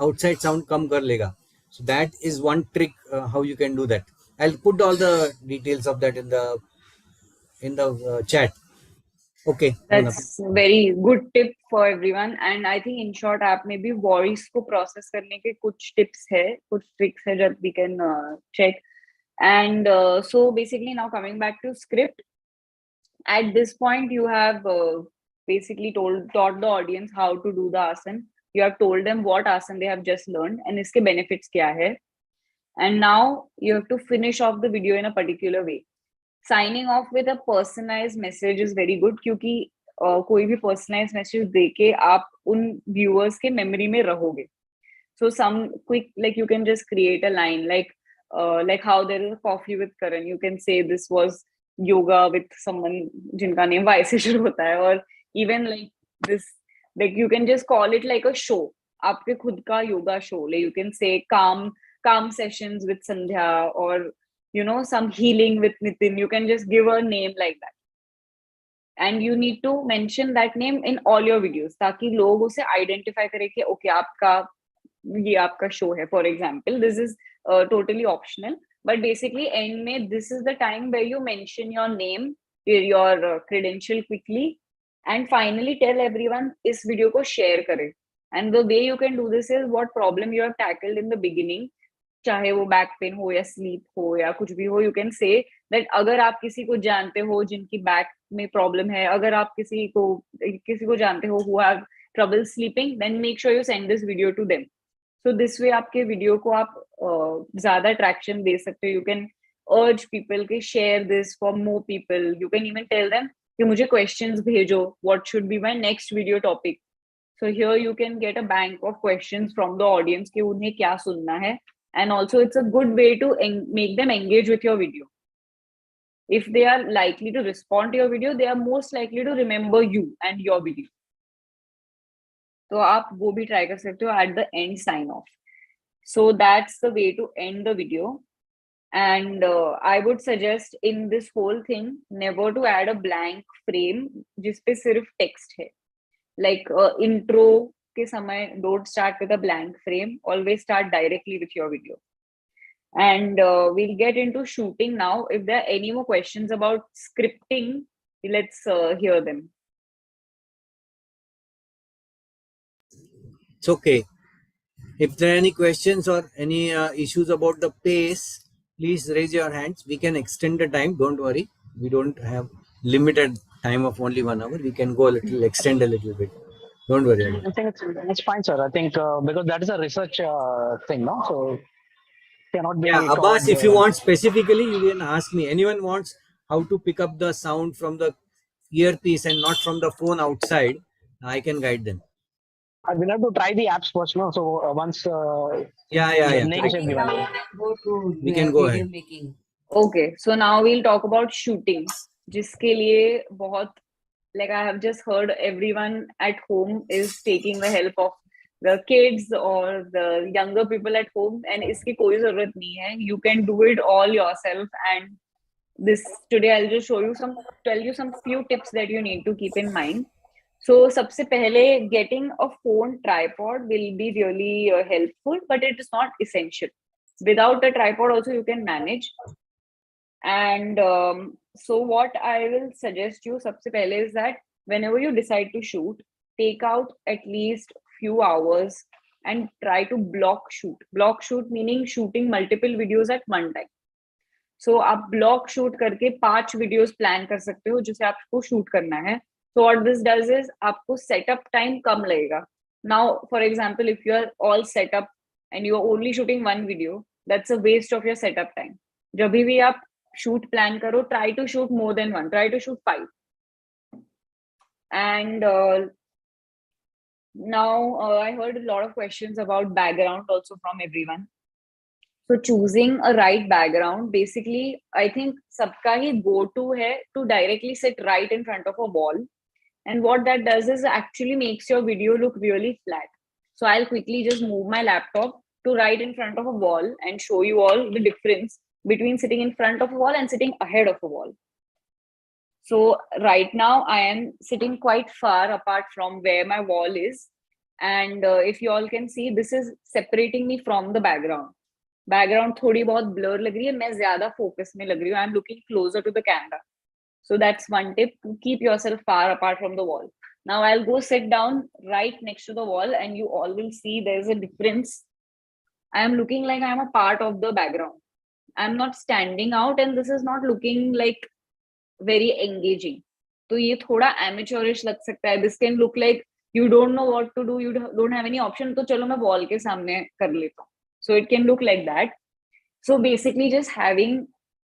[SPEAKER 1] outside sound कम कर लेगा. So that is one trick how you can do that. I'll put all the details of that in the chat. Okay,
[SPEAKER 2] that's very good tip for everyone. And I think in short app में भी voice को process करने के कुछ tips है, कुछ tricks है that we can check. And so basically now coming back to script, at this point you have basically taught the audience how to do the asan. You have told them what asan they have just learned and इसके benefits क्या है. And now you have to finish off the video in a particular way. Signing off with a personalized message is very good, क्योंकि कोई भी personalized message देके आप उन viewers के memory में रहोगे. So some quick, like you can just create a line like how there is a coffee with Karan. You can say this was yoga with someone जिनका name Y से शुरू होता है, or even like this, like you can just call it like a show. आपके खुद का yoga show. Like you can say calm sessions with Sandhya, or you know, some healing with Nitin. You can just give a name like that, and you need to mention that name in all your videos ताकि लोग उसे identify करें कि okay ये आपका show है. For example, this is totally optional, but basically end में this is the time where you mention your name, your credential quickly, and finally tell everyone इस video को share करें. And the way you can do this is what problem you have tackled in the beginning, चाहे वो back pain हो या sleep हो या कुछ भी हो. यू कैन से दैट अगर आप किसी को जानते हो जिनकी बैक में प्रॉब्लम है, अगर आप किसी को जानते हो who have trouble sleeping, then make sure you send this video to them. So this way आपके वीडियो को आप ज्यादा ट्रैक्शन दे सकते हो. You can urge people to share this for more people. You can even tell them कि मुझे questions भेजो, what should be my next video topic. So here you can get a bank of questions from the audience कि उन्हें क्या सुनना है, and also it's a good way to make them engage with your video. If they are likely to respond to your video, they are most likely to remember you and your video. तो आप वो भी try कर सकते हो at the end sign off. So that's the way to end the video. And I would suggest in this whole thing never to add a blank frame जिस पे सिर्फ text है. Like intro के समय don't start with a blank frame. Always start directly with your video. And we'll get into shooting now. If there are any more questions about scripting, let's hear them.
[SPEAKER 1] It's okay. If there are any questions or any issues about the pace, please raise your hands. We can extend the time. Don't worry. We don't have limited time of only 1 hour. We can go a little, extend a little bit. Don't worry about it.
[SPEAKER 7] I think it's fine, sir. I think because that is a research thing, no? So cannot be.
[SPEAKER 1] Yeah, Abbas, if you want specifically, you can ask me. Anyone wants how to pick up the sound from the earpiece and not from the phone outside, I can guide them.
[SPEAKER 7] I will have to try the apps first, no? So once
[SPEAKER 1] yeah.
[SPEAKER 7] names have given.
[SPEAKER 5] Go to
[SPEAKER 1] We can go ahead.
[SPEAKER 5] making.
[SPEAKER 2] Okay, so now we'll talk about shooting. जिसके लिए बहुत, like I have just heard everyone at home is taking the help of the kids or the younger people at home, and इसकी कोई जरूरत नहीं है. You can do it all yourself. And this today I'll just tell you some few tips that you need to keep in mind. So सबसे पहले getting a phone tripod will be really helpful, but it is not essential. Without a tripod also you can manage. And so what I will suggest you सबसे पहले is that whenever you decide to shoot, take out at least few hours and try to block shoot. Block shoot meaning shooting multiple videos at one time. So आप block shoot करके 5 videos plan कर सकते हो जिसे आपको shoot करना है. So what this does is आपको setup time कम लगेगा. Now, for example, if you are all set up and you are only shooting one video, that's a waste of your setup time. जब भी आप shoot plan karo, try to shoot more than one, try to shoot 5. And now I heard a lot of questions about background also from everyone. So choosing a right background, basically, I think sabka hi go-to hai to directly sit right in front of a wall. And what that does is actually makes your video look really flat. So I'll quickly just move my laptop to right in front of a wall and show you all the difference between sitting in front of a wall and sitting ahead of a wall. So right now I am sitting quite far apart from where my wall is. And if you all can see, this is separating me from the background. Background थोड़ी बहुत blur लग रही है, मैं ज़्यादा focus में लग रही हूँ. I'm looking closer to the camera. So that's one tip, to keep yourself far apart from the wall. Now I'll go sit down right next to the wall and you all will see there's a difference. I am looking like I'm a part of the background. I'm not standing out and this is not looking like very engaging. तो ये थोड़ा amateurish लग सकता है. This can look like you don't know what to do, you don't have any option, तो चलो मैं wall के सामने कर लेता हूँ. So it can look like that. So basically just having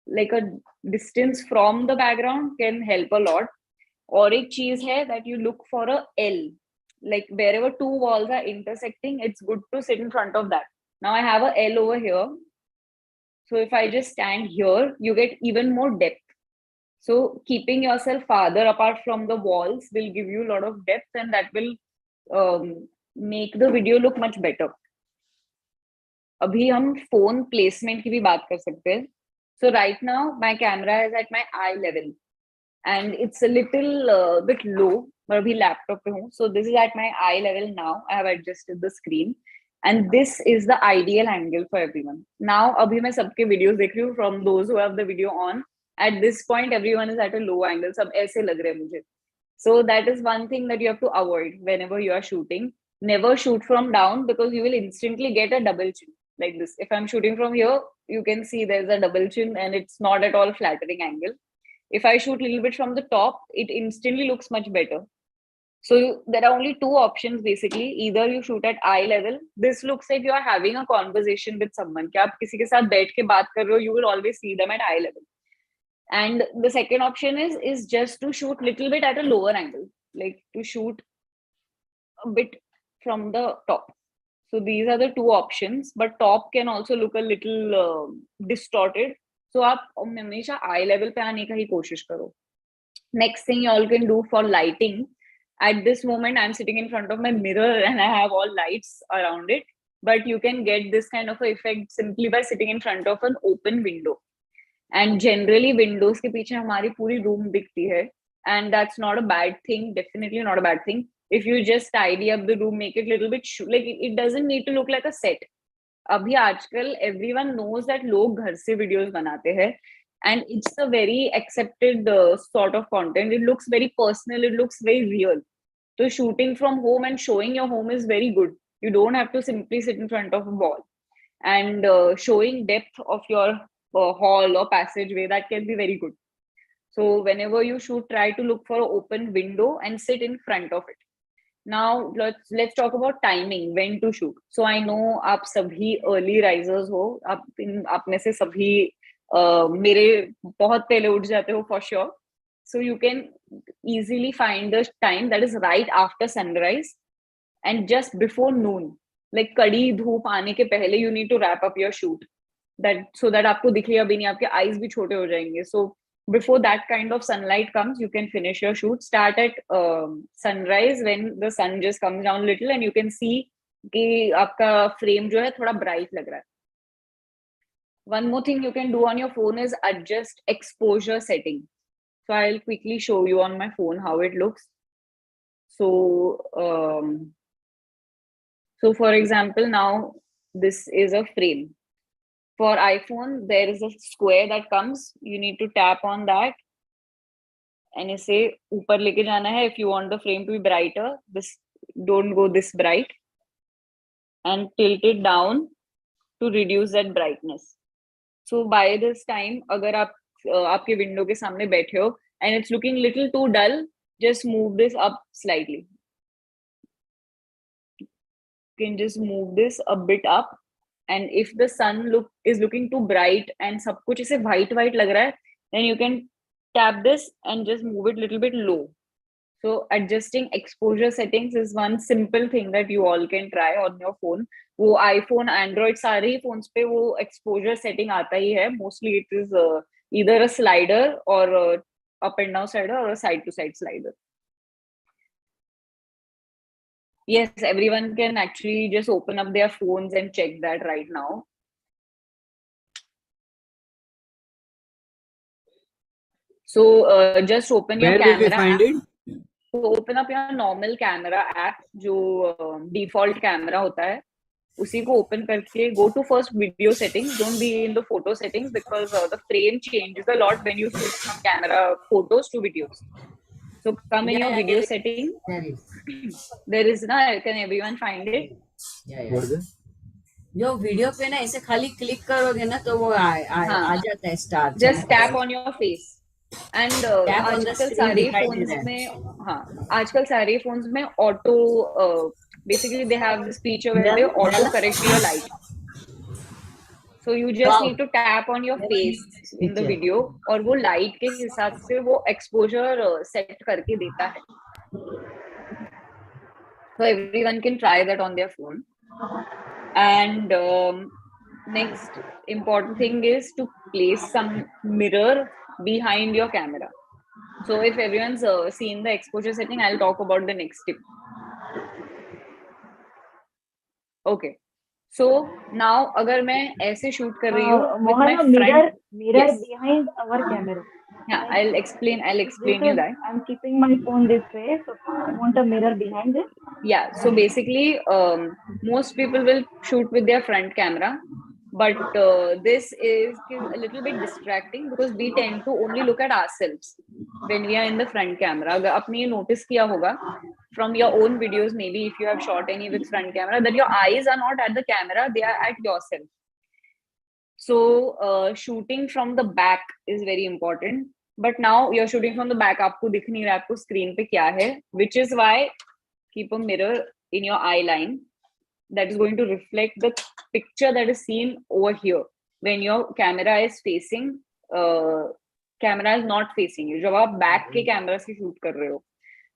[SPEAKER 2] like a distance from the background can help a lot. और एक चीज है that you look for a L. Like wherever two walls are intersecting, it's good to sit in front of that. Now I have a L over here. So if I just stand here, you get even more depth. So keeping yourself farther apart from the walls will give you a lot of depth and that will make the video look much better. अभी हम phone placement की भी बात कर सकते हैं. So right now my camera is at my eye level and it's a little bit low. मैं अभी laptop पे हूँ. So this is at my eye level now. I have adjusted the screen. And this is the ideal angle for everyone. Now, अभी मैं सबके videos देख रही हूँ from those who have the video on. At this point, everyone is at a low angle. सब ऐसे लग रहे हैं मुझे. So that is one thing that you have to avoid whenever you are shooting. Never shoot from down because you will instantly get a double chin like this. If I'm shooting from here, you can see there's a double chin and it's not at all flattering angle. If I shoot a little bit from the top, it instantly looks much better. So there are only two options basically. Either you shoot at eye level. This looks like you are having a conversation with someone. कि आप किसी के साथ बैठ के बात कर रहे हो, you will always see them at eye level. And the second option is just to shoot little bit at a lower angle, like to shoot a bit from the top. So these are the two options, but top can also look a little distorted. So आप हमेशा eye level पे आने का ही कोशिश करो. Next thing you all can do for lighting. At this moment, I'm sitting in front of my mirror and I have all lights around it. But you can get this kind of effect simply by sitting in front of an open window. And generally, windows के पीछे हमारी पूरी room दिखती है. And that's not a bad thing. Definitely not a bad thing. If you just tidy up the room, make it a little bit like it doesn't need to look like a set. अभी आजकल everyone knows that लोग घर से videos बनाते हैं. And it's a very accepted sort of content. It looks very personal. It looks very real. So shooting from home and showing your home is very good. You don't have to simply sit in front of a wall. And showing depth of your hall or passageway, that can be very good. So whenever you shoot, try to look for an open window and sit in front of it. Now let's talk about timing, when to shoot. So I know आप सभी early risers हो, आप में से सभी मेरे बहुत पहले उठ जाते हो for sure. So you can easily find the time that is right after sunrise and just before noon. Like कड़ी धूप आने के पहले you need to wrap up your shoot. That so that आपको दिखेगा भी नहीं, आपके eyes भी छोटे हो जाएंगे. So before that kind of sunlight comes, you can finish your shoot. Start at sunrise when the sun just comes down a little and you can see कि आपका frame जो है थोड़ा bright लग रहा है. One more thing you can do on your phone is adjust exposure setting. So I'll quickly show you on my phone how it looks. So, so for example, now this is a frame. For iPhone, there is a square that comes. You need to tap on that. And इसे ऊपर लेके जाना है. If you want the frame to be brighter, this don't go this bright. And tilt it down to reduce that brightness. So by this time, अगर आप आपके window के सामने बैठे हो and it's looking little too dull, just move this up slightly. You can just move this a bit up. And if the sun is looking too bright and सब कुछ इसे white लग रहा है, then you can tap this and just move it a little bit low. So adjusting exposure settings is one simple thing that you all can try on your phone. वो iPhone, Android सारे ही phones पे वो exposure setting आता ही है. Mostly it is either a slider or a up and down slider or a side to side slider. Yes, everyone can actually just open up their phones and check that right now. So just open your camera.
[SPEAKER 1] Where will we find it?
[SPEAKER 2] So open up your normal camera app, जो default camera होता है, उसी को open करके go to first video settings. Don't be in the photo settings because the frame changes a lot when you switch from camera photos to videos. So come in your video setting. There is ना, can everyone find it?
[SPEAKER 9] जो video पे ना ऐसे खाली click करोगे ना तो वो आ जाता है star.
[SPEAKER 2] Just tap on your face. And आजकल सारे phones में आजकल सारे phones में auto basically they have this feature where they auto correct your light. So you just need to tap on your face in the video और वो light के हिसाब से वो exposure set करके देता है. So everyone can try that on their phone. And next important thing is to place some mirror behind your camera. So if everyone's seen the exposure setting, I'll talk about the next tip. Okay. So now अगर मैं ऐसे shoot कर रही हूँ with my front,
[SPEAKER 4] mirror behind our camera.
[SPEAKER 2] Yeah, I'll explain you that.
[SPEAKER 4] I'm keeping my phone this way, so I want a mirror behind it.
[SPEAKER 2] Yeah, so basically, most people will shoot with their front camera, but this is a little bit distracting because we tend to only look at ourselves when we are in the front camera. अगर आपने ये notice किया होगा from your own videos, maybe if you have shot any with front camera, that your eyes are not at the camera, they are at yourself. So shooting from the back is very important. but now you're shooting from the back, आपको दिख नहीं रहा आपको screen पे क्या है, which is why keep a mirror in your eye line that is going to reflect the picture that is seen over here when your camera is facing camera is not facing you. जब आप back के camera से shoot कर रहे हो,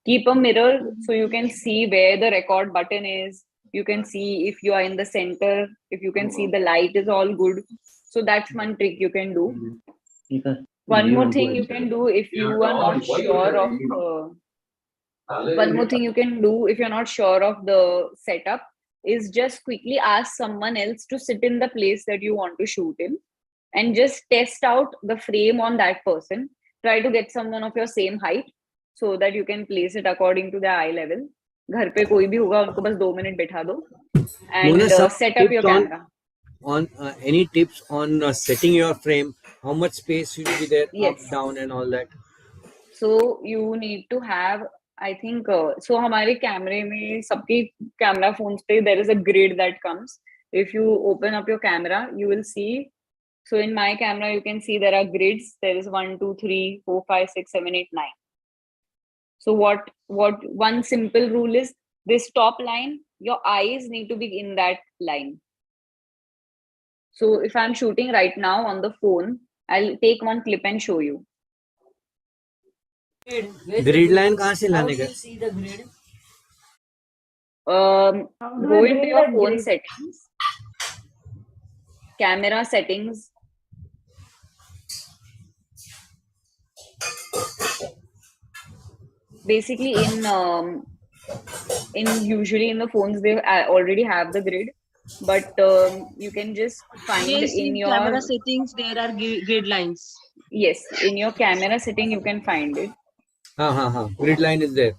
[SPEAKER 2] keep a mirror so you can see where the record button is. You can see if you are in the center, if you can see the light is all good. So that's one trick you can do. One more thing you can do if you are not sure of one more thing you can do if you're not sure of the setup is just quickly ask someone else to sit in the place that you want to shoot in and just test out the frame on that person. Try to get someone of your same height so that you can place it according to their eye level. घर पे कोई भी होगा उनको बस 2 minute बैठा दो and set up your camera.
[SPEAKER 1] On any tips on setting your frame? How much space should be there?
[SPEAKER 2] Yes.
[SPEAKER 1] Up, down, and all that.
[SPEAKER 2] So you need to have, I think, so हमारे कैमरे में सबके camera phones पे there is a grid that comes. If you open up your camera, you will see. So in my camera, you can see there are grids. There is 1, 2, 3, 4, 5, 6, 7, 8, 9. So what one simple rule is this top line, your eyes need to be in that line. So if I'm shooting right now on the phone, I'll take one clip and show you.
[SPEAKER 1] Grid line कहाँ से लाने का?
[SPEAKER 9] See the grid.
[SPEAKER 2] Go into your phone settings, camera settings. Basically, in usually in the phones they already have the grid, but you can just find in your
[SPEAKER 10] camera settings there are grid lines.
[SPEAKER 2] Yes, in your camera setting you can find it.
[SPEAKER 1] Grid line is there.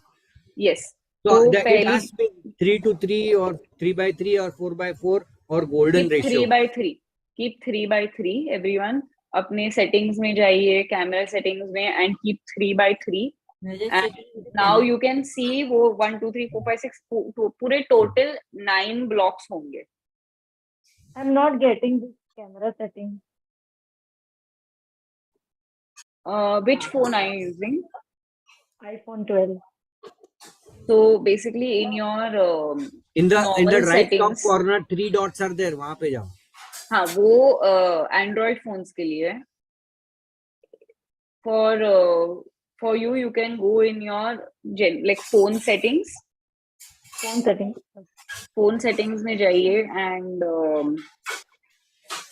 [SPEAKER 2] Yes.
[SPEAKER 1] So it has to be 3:3 or 3:3 or 4:4 or golden
[SPEAKER 2] keep
[SPEAKER 1] ratio.
[SPEAKER 2] 3:3. Keep 3:3. Everyone, अपने settings में जाइए, camera settings में, and keep 3:3. And now you can see वो 1, 2, 3, 4, 5, 6 पूरे total 9 blocks होंगे.
[SPEAKER 4] I'm not getting this camera setting.
[SPEAKER 2] Which phone are you using?
[SPEAKER 4] iPhone 12.
[SPEAKER 2] So basically in your
[SPEAKER 1] in the right
[SPEAKER 2] settings,
[SPEAKER 1] top corner 3 dots are there. वहाँ पे जाओ.
[SPEAKER 2] हाँ वो Android phones के लिए है. For you can go in your like phone settings. Phone settings में जाइए and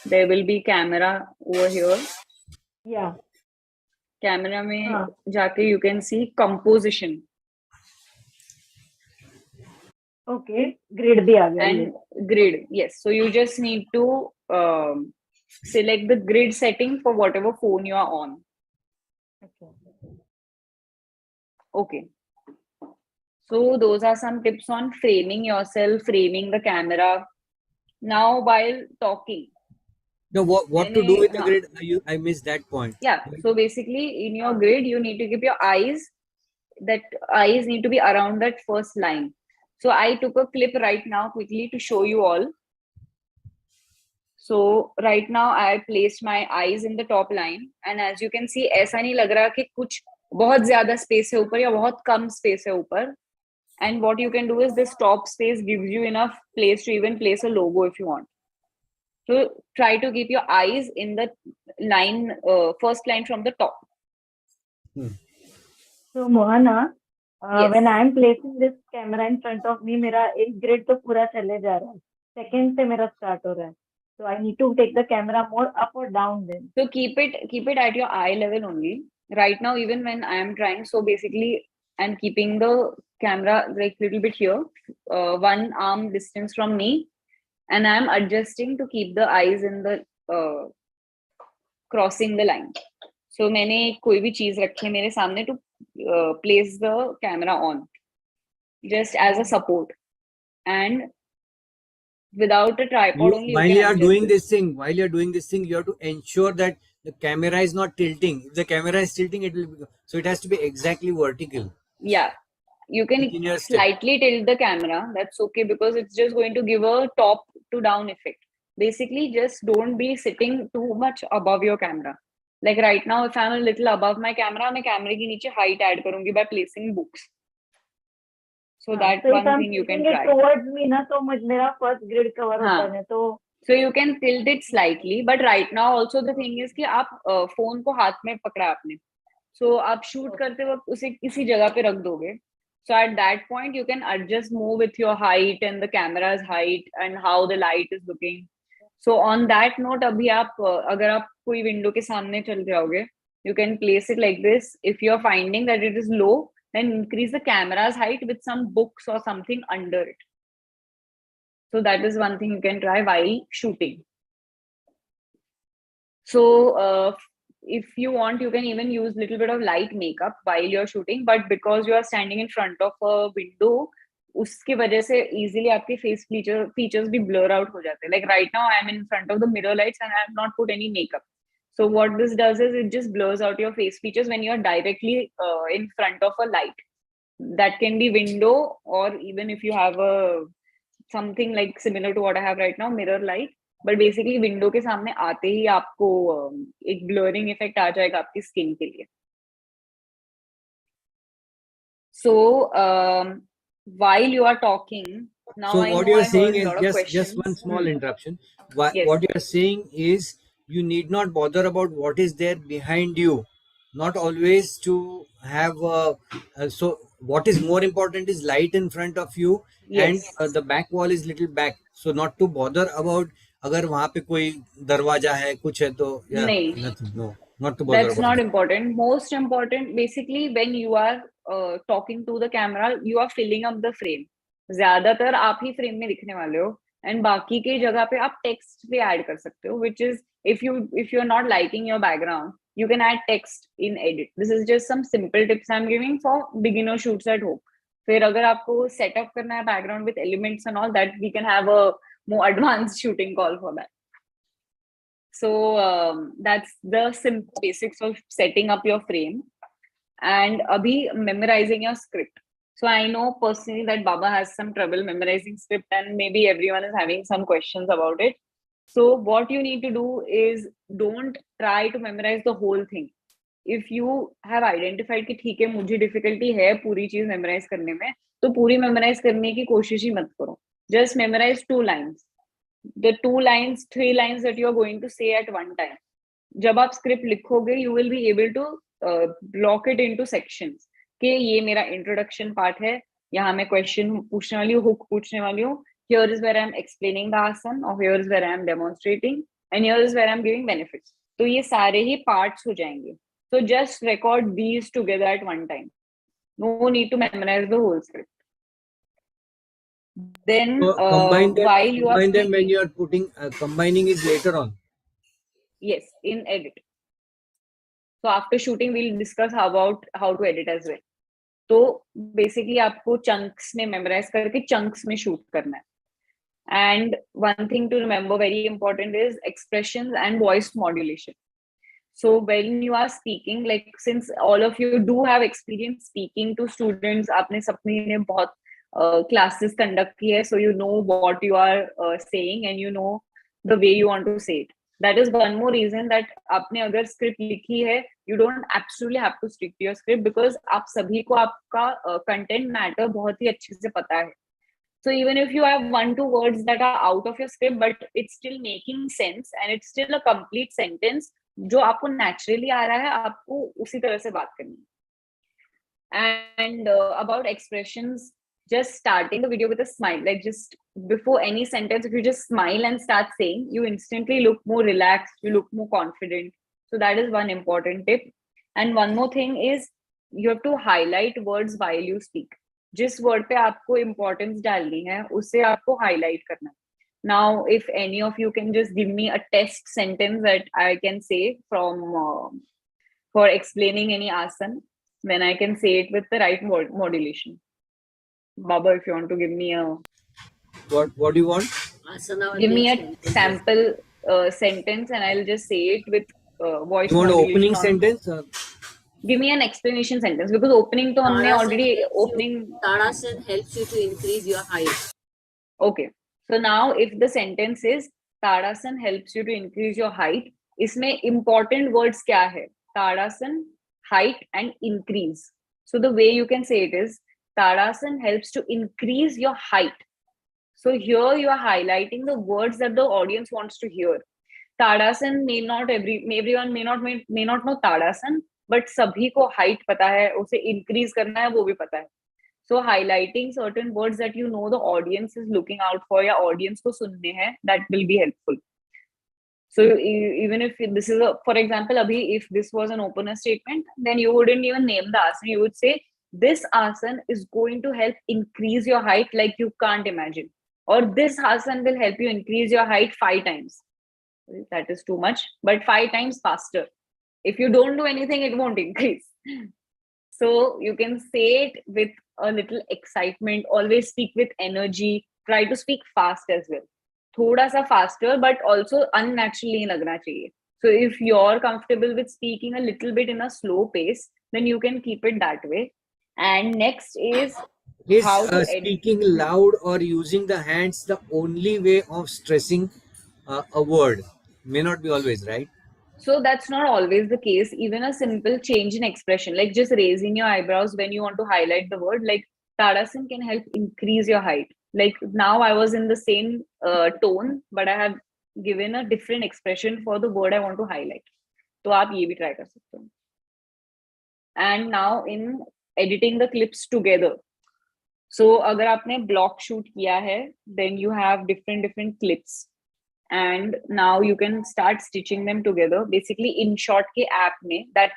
[SPEAKER 2] there will be camera over here.
[SPEAKER 4] Yeah.
[SPEAKER 2] Camera में जाके you can see composition.
[SPEAKER 4] Okay, grid भी आ गया.
[SPEAKER 2] And grid, yes. So you just need to select the grid setting for whatever phone you are on. Okay. So those are some tips on framing yourself, framing the camera. Now while talking.
[SPEAKER 1] No, what to do with the grid? I missed that point.
[SPEAKER 2] Yeah. So basically in your grid, you need to keep your eyes need to be around that first line. So I took a clip right now quickly to show you all. So right now I placed my eyes in the top line, and as you can see, ऐसा नहीं लग रहा कि कुछ बहुत ज़्यादा space है ऊपर या बहुत कम space है ऊपर. And what you can do is this top space gives you enough place to even place a logo if you want. So try to keep your eyes in the line, first line from the top.
[SPEAKER 4] So Mohana, when I am placing this camera in front of me, मेरा एक grid तो पूरा चले जा रहा है. Second से मेरा start हो रहा है. So I need to take the camera more up or down then.
[SPEAKER 2] So keep it at your eye level only. Right now, even when I am trying, so basically I'm keeping the camera like little bit here, 1 arm distance from me, and I'm adjusting to keep the eyes in the crossing the line. So मैंने कोई भी चीज रखी है मेरे सामने to place the camera on, just as a support, and without a tripod only.
[SPEAKER 1] While you are doing this thing, you have to ensure that the camera is not tilting. If the camera is tilting, it has to be exactly vertical.
[SPEAKER 2] Yeah, you can slightly tilt the camera. That's okay, because it's just going to give a top to down effect. Basically, just don't be sitting too much above your camera. Like right now, if I'm a little above my camera, मैं कैमरे के नीचे height add करूंगी by placing books. So that
[SPEAKER 4] so
[SPEAKER 2] one
[SPEAKER 4] if I'm
[SPEAKER 2] thing you can
[SPEAKER 4] tilting it
[SPEAKER 2] try.
[SPEAKER 4] towards me ना तो मेरा first grid cover होता है तो
[SPEAKER 2] So you can tilt it slightly, but right now also the thing is कि आप phone को हाथ में पकड़ा आपने, so आप shoot करते वक्त उसे किसी जगह पे रख दोगे. So at that point you can adjust move with your height and the camera's height and how the light is looking. So on that note, अभी आप अगर आप कोई window के सामने चल जाओगे, you can place it like this. If you are finding that it is low, then increase the camera's height with some books or something under it. So that is one thing you can try while shooting. So if you want, you can even use little bit of light makeup while you're shooting, but because you are standing in front of a window, उसकी वजह से easily आपके face features भी blur out हो जाते हैं. Like right now, I am in front of the mirror lights and I have not put any makeup. So what this does is it just blurs out your face features when you are directly in front of a light. That can be window, or even if you have a something like similar to what I have right now, mirror light. But basically window के सामने आते ही आपको एक blurring effect आ जाएगा आपकी skin के लिए. So while you are talking, now
[SPEAKER 1] so
[SPEAKER 2] I
[SPEAKER 1] what
[SPEAKER 2] know
[SPEAKER 1] you're
[SPEAKER 2] I
[SPEAKER 1] saying
[SPEAKER 2] heard a
[SPEAKER 1] is
[SPEAKER 2] lot of questions.
[SPEAKER 1] just one small interruption.
[SPEAKER 2] Yes.
[SPEAKER 1] What you're saying is you need not bother about what is there behind you, not always to have so what is more important is light in front of you,
[SPEAKER 2] Yes.
[SPEAKER 1] and the back wall is little back, so not to bother about अगर वहां पे कोई दरवाजा है कुछ है तो
[SPEAKER 2] नहीं,
[SPEAKER 1] nothing, no, not to bother
[SPEAKER 2] that's
[SPEAKER 1] about
[SPEAKER 2] not
[SPEAKER 1] that.
[SPEAKER 2] important. Most important, basically, when you are talking to the camera, you are filling up the frame. ज्यादातर आप ही frame में दिखने वाले हो, and बाकी के जगह पे आप text भी add कर सकते हो, which is if you're not liking your background, you can add text in edit. This is just some simple tips I'm giving for beginner shoots at home. फिर अगर आपको setup करना है background with elements and all that, we can have a more advanced shooting call for that. So that's the simple basics of setting up your frame. And abhi memorizing your script. So I know personally that Baba has some trouble memorizing script, and maybe everyone is having some questions about it. So what you need to do is don't try to memorize the whole thing. If you have identified कि ठीक है मुझे difficulty है पूरी चीज memorize करने में, तो पूरी memorize करने की कोशिश ही मत करो. Just memorize 2 lines. The 2 lines, 3 lines that you are going to say at one time. जब आप script लिखोगे, you will be able to block it into sections. कि ये मेरा introduction part है, यहाँ मैं question पूछने वाली हूँ, hook पूछने वाली हूँ. Here is where I am explaining the asan, or here is where I am demonstrating, and here is where I am giving benefits. तो ये सारे ही parts हो जाएंगे. So just record these together at one time. No need to memorize the whole script. Then
[SPEAKER 1] So combine them,
[SPEAKER 2] while you are speaking,
[SPEAKER 1] when you are putting combining is later on.
[SPEAKER 2] Yes, in edit. So after shooting, we'll discuss how to edit as well. तो basically आपको chunks में memorize करके chunks में shoot करना है. And one thing to remember very important is expressions and voice modulation. So when you are speaking, like since all of you do have experience speaking to students, आपने सबने ने बहुत classes conduct की है, so you know what you are saying and you know the way you want to say it. That is one more reason that आपने अगर script लिखी है, you don't absolutely have to stick to your script, because आप सभी को आपका content matter बहुत ही अच्छे से पता है. So even if you have 1-2 words that are out of your script, but it's still making sense and it's still a complete sentence, जो आपको naturally आ रहा है, आपको उसी तरह से बात करनी है. And about expressions, just starting the video with a smile, like just before any sentence, if you just smile and start saying, you instantly look more relaxed, you look more confident. So that is one important tip. And one more thing is you have to highlight words while you speak. जिस word पे आपको importance डालनी है, उसे आपको highlight करना है. Now, if any of you can just give me a test sentence that I can say from for explaining any asan, then I can say it with the right modulation. Baba, if you want to give me a
[SPEAKER 1] What do you want?
[SPEAKER 9] Asana
[SPEAKER 2] give me a
[SPEAKER 9] sentences.
[SPEAKER 2] sample sentence, and I'll just say it with voice
[SPEAKER 1] You want an
[SPEAKER 2] modulation.
[SPEAKER 1] opening sentence?
[SPEAKER 2] Give me an explanation sentence, because opening to हमने already opening.
[SPEAKER 9] Tadasan helps you to increase your height.
[SPEAKER 2] Okay. So now if the sentence is Tadasan helps you to increase your height, इसमें important words क्या है? Tadasan, height and increase. So the way you can say it is, Tadasan helps to increase your height. So here you are highlighting the words that the audience wants to hear. Tadasan everyone may not know Tadasan, but सभी को height पता है, उसे increase करना है वो भी पता है. So highlighting certain words that you know the audience is looking out for या audience को सुनने हैं, that will be helpful. So even if this is for example, abhi, if this was an opener statement, then you wouldn't even name the asana. You would say, this asana is going to help increase your height like you can't imagine. Or this asana will help you increase your height 5 times. That is too much, but 5 times faster. If you don't do anything, it won't increase. So you can say it with a little excitement, always speak with energy, try to speak fast as well. थोड़ा सा faster, but also unnaturally लगना चाहिए. So if you're comfortable with speaking a little bit in a slow pace, then you can keep it that way. And next is how to
[SPEAKER 1] speaking loud or using the hands the only way of stressing a word? May not be always, right?
[SPEAKER 2] So that's not always the case. Even a simple change in expression, like just raising your eyebrows when you want to highlight the word, like Tadasan can help increase your height. Like now I was in the same tone, but I have given a different expression for the word I want to highlight. तो आप ये भी try कर सकते हो. And now in editing the clips together. So अगर आपने block shoot किया है, then you have different clips. And now you can start stitching them together. Basically, InShot के app में that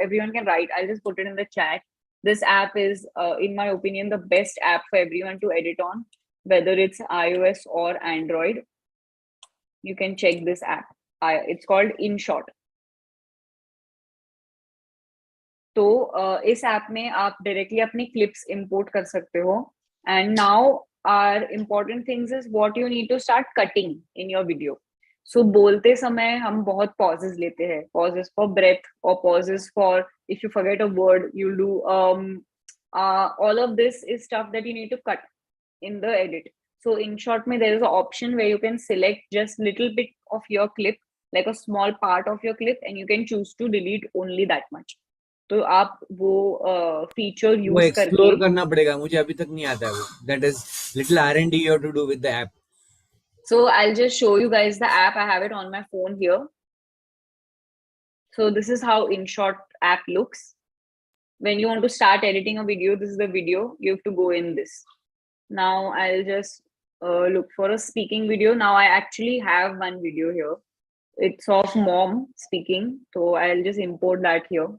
[SPEAKER 2] everyone can write. I'll just put it in the chat. This app is, in my opinion, the best app for everyone to edit on, whether it's iOS or Android. You can check this app. It's called InShot. तो इस app में आप directly अपनी clips import कर सकते हो. And now our important things is what you need to start cutting in your video. So बोलते समय हम बहुत पॉजेस लेते हैं, पॉजेस फॉर ब्रेथ और pauses for if you forget a word you do all of this is stuff that you need to cut in the edit. So in short में there is an option where you can select just little bit of your clip, like a small part of your clip, and you can choose to delete only that much. तो आप वो feature use करके
[SPEAKER 1] explore करना पड़ेगा, मुझे अभी तक नहीं आता है वो. That is little R&D you have to do with the app.
[SPEAKER 2] So I'll just show you guys the app. I have it on my phone here. So this is how InShot app looks. When you want to start editing a video, this is the video. You have to go in this. Now I'll just look for a speaking video. Now I actually have one video here. It's of mom speaking. So I'll just import that here.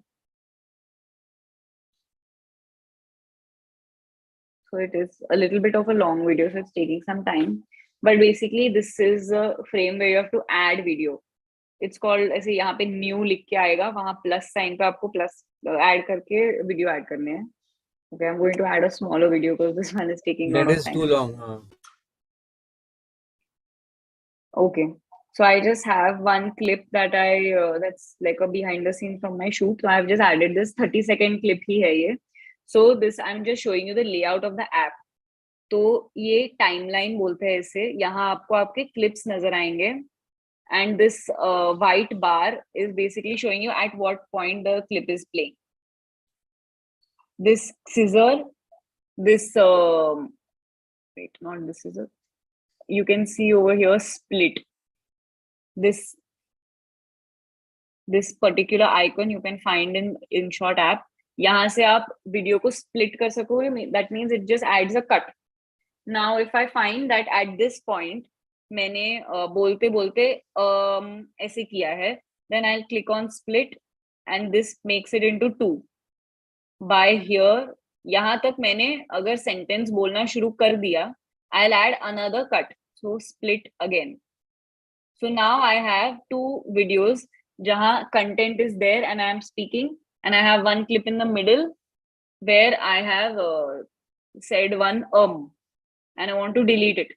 [SPEAKER 2] So it is a little bit of a long video, so it's taking some time. But basically, this is a frame where you have to add video. It's called ऐसे यहाँ पे new लिख के आएगा, वहाँ plus sign पे आपको plus add करके video add करने हैं. Okay, I'm going to add a smaller video because this one is taking a lot of time.
[SPEAKER 1] That is too long.
[SPEAKER 2] Okay, so I just have one clip that that's like a behind the scenes from my shoot. So I've just added this 30-second clip ही है ये. So this I'm just showing you the layout of the app. तो ये timeline बोलते हैं इसे. यहाँ आपको आपके clips नजर आएंगे. And this white bar is basically showing you at what point the clip is playing. This scissor, this wait, not this scissor. You can see over here split. This particular icon you can find in InShot app. यहाँ से आप video को split कर सकोगे. That means it just adds a cut. Now if I find that at this point मैंने बोलते बोलते ऐसे किया है, then I'll click on split and this makes it into 2. By here यहाँ तक मैंने अगर sentence बोलना शुरू कर दिया, I'll add another cut. So split again. So now I have 2 videos जहाँ content is there and I am speaking. And I have one clip in the middle where I have said one and I want to delete it.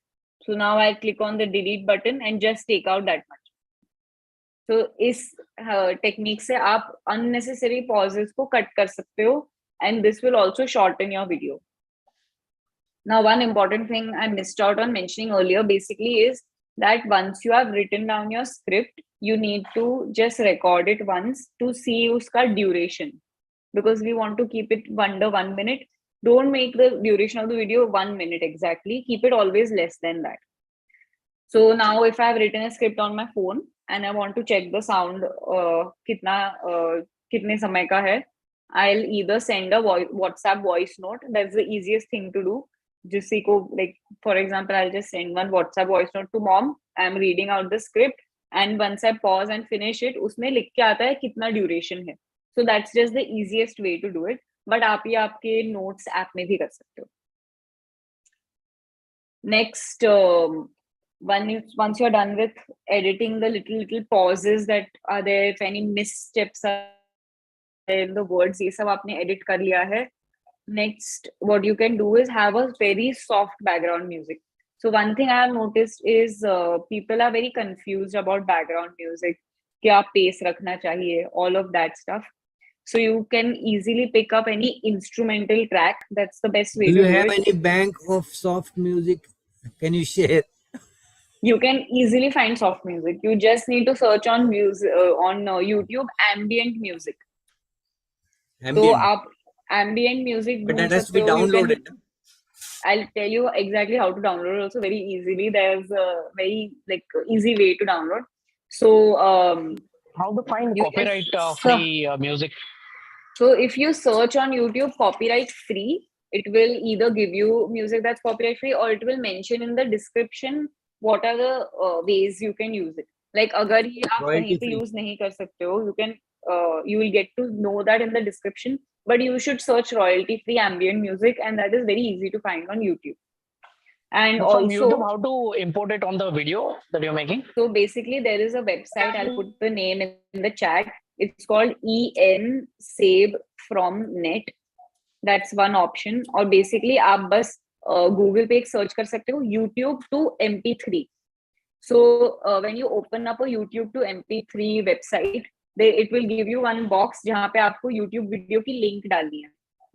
[SPEAKER 2] So now I click on the delete button and just take out that much. So इस technique से आप unnecessary pauses को cut कर सकते हो, and this will also shorten your video. Now one important thing I missed out on mentioning earlier basically is that once you have written down your script, you need to just record it once to see uska duration, because we want to keep it under 1 minute. Don't make the duration of the video 1 minute exactly. Keep it always less than that. So now if I've written a script on my phone and I want to check the sound, kitne samay ka hai, I'll either send a WhatsApp voice note. That's the easiest thing to do. जिसी को, like for example, I'll just send one WhatsApp voice note to mom. I'm reading out the script, and once I pause and finish it, उसमें लिख के आता है कितना duration है. So that's just the easiest way to do it. But आप ये आपके notes app में भी कर सकते हो. Next, once you're done with editing the little pauses that are there, if any missteps are in the words, ये सब आपने edit कर लिया है. Next, what you can do is have a very soft background music. So one thing I have noticed is people are very confused about background music. क्या pace रखना चाहिए, all of that stuff. So you can easily pick up any instrumental track. That's the best way to do it.
[SPEAKER 1] Do you have any bank of soft music? Can you share?
[SPEAKER 2] You can easily find soft music. You just need to search on music on YouTube ambient music.
[SPEAKER 1] Ambient.
[SPEAKER 2] So ambient music.
[SPEAKER 1] But that has to be downloaded.
[SPEAKER 2] I'll tell you exactly how to download it also very easily. There's a very easy way to download. So
[SPEAKER 7] how to find copyright free music?
[SPEAKER 2] So if you search on YouTube copyright free, it will either give you music that's copyright free, or it will mention in the description what are the ways you can use it. Like अगर ये आप कहीं पे use नहीं कर सकते हो, you will get to know that in the description. But you should search royalty free ambient music, and that is very easy to find on YouTube. And
[SPEAKER 7] from
[SPEAKER 2] also
[SPEAKER 7] YouTube, how to import it on the video that you're making?
[SPEAKER 2] So basically, there is a website. I'll put the name in the chat. It's called Save from Net. That's one option. Or basically, आप बस Google पे एक search कर सकते हो YouTube to MP3. So when you open up a YouTube to MP3 website, it will give you one box जहाँ पे आपको YouTube video की link डालनी है,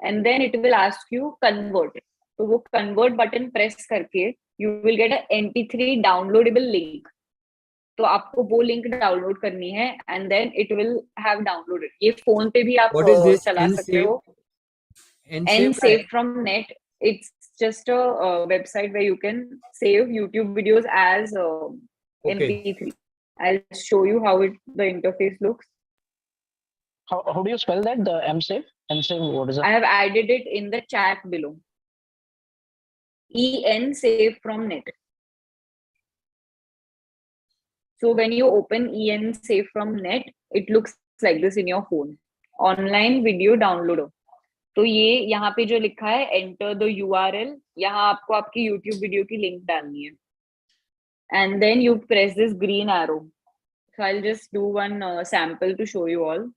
[SPEAKER 2] and then it will ask you convert. तो वो convert button press करके you will get a MP3 downloadable link. तो आपको वो लिंक डाउनलोड करनी है, and then it will have downloaded. ये फोन पे भी आप चला सकते हो. Save from Net. It's just a website where you can save YouTube videos as MP3. I'll show you how the interface looks.
[SPEAKER 7] How do you spell that? The MSave? MSave, what is it?
[SPEAKER 2] I have added it in the chat below. Save from Net. So when you open Save from Net, it looks like this in your phone. Online video downloader. तो ये यहाँ पे जो लिखा है enter the URL, यहाँ आपको आपकी YouTube वीडियो की लिंक डालनी है, and then you press this green arrow. So I'll just do one sample to show you all.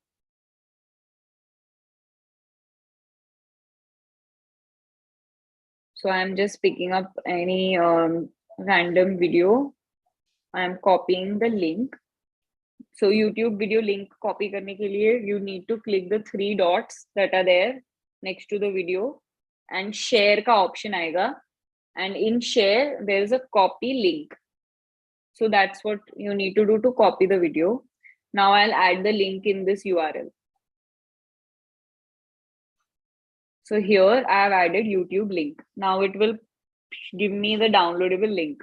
[SPEAKER 2] So I'm just picking up any random video. I'm copying the link. So YouTube video link copy करने के लिए you need to click the 3 dots that are there next to the video, and share का option आएगा, and in share there is a copy link. So that's what you need to do to copy the video. Now I'll add the link in this URL. So here I have added YouTube link. Now it will give me the downloadable link.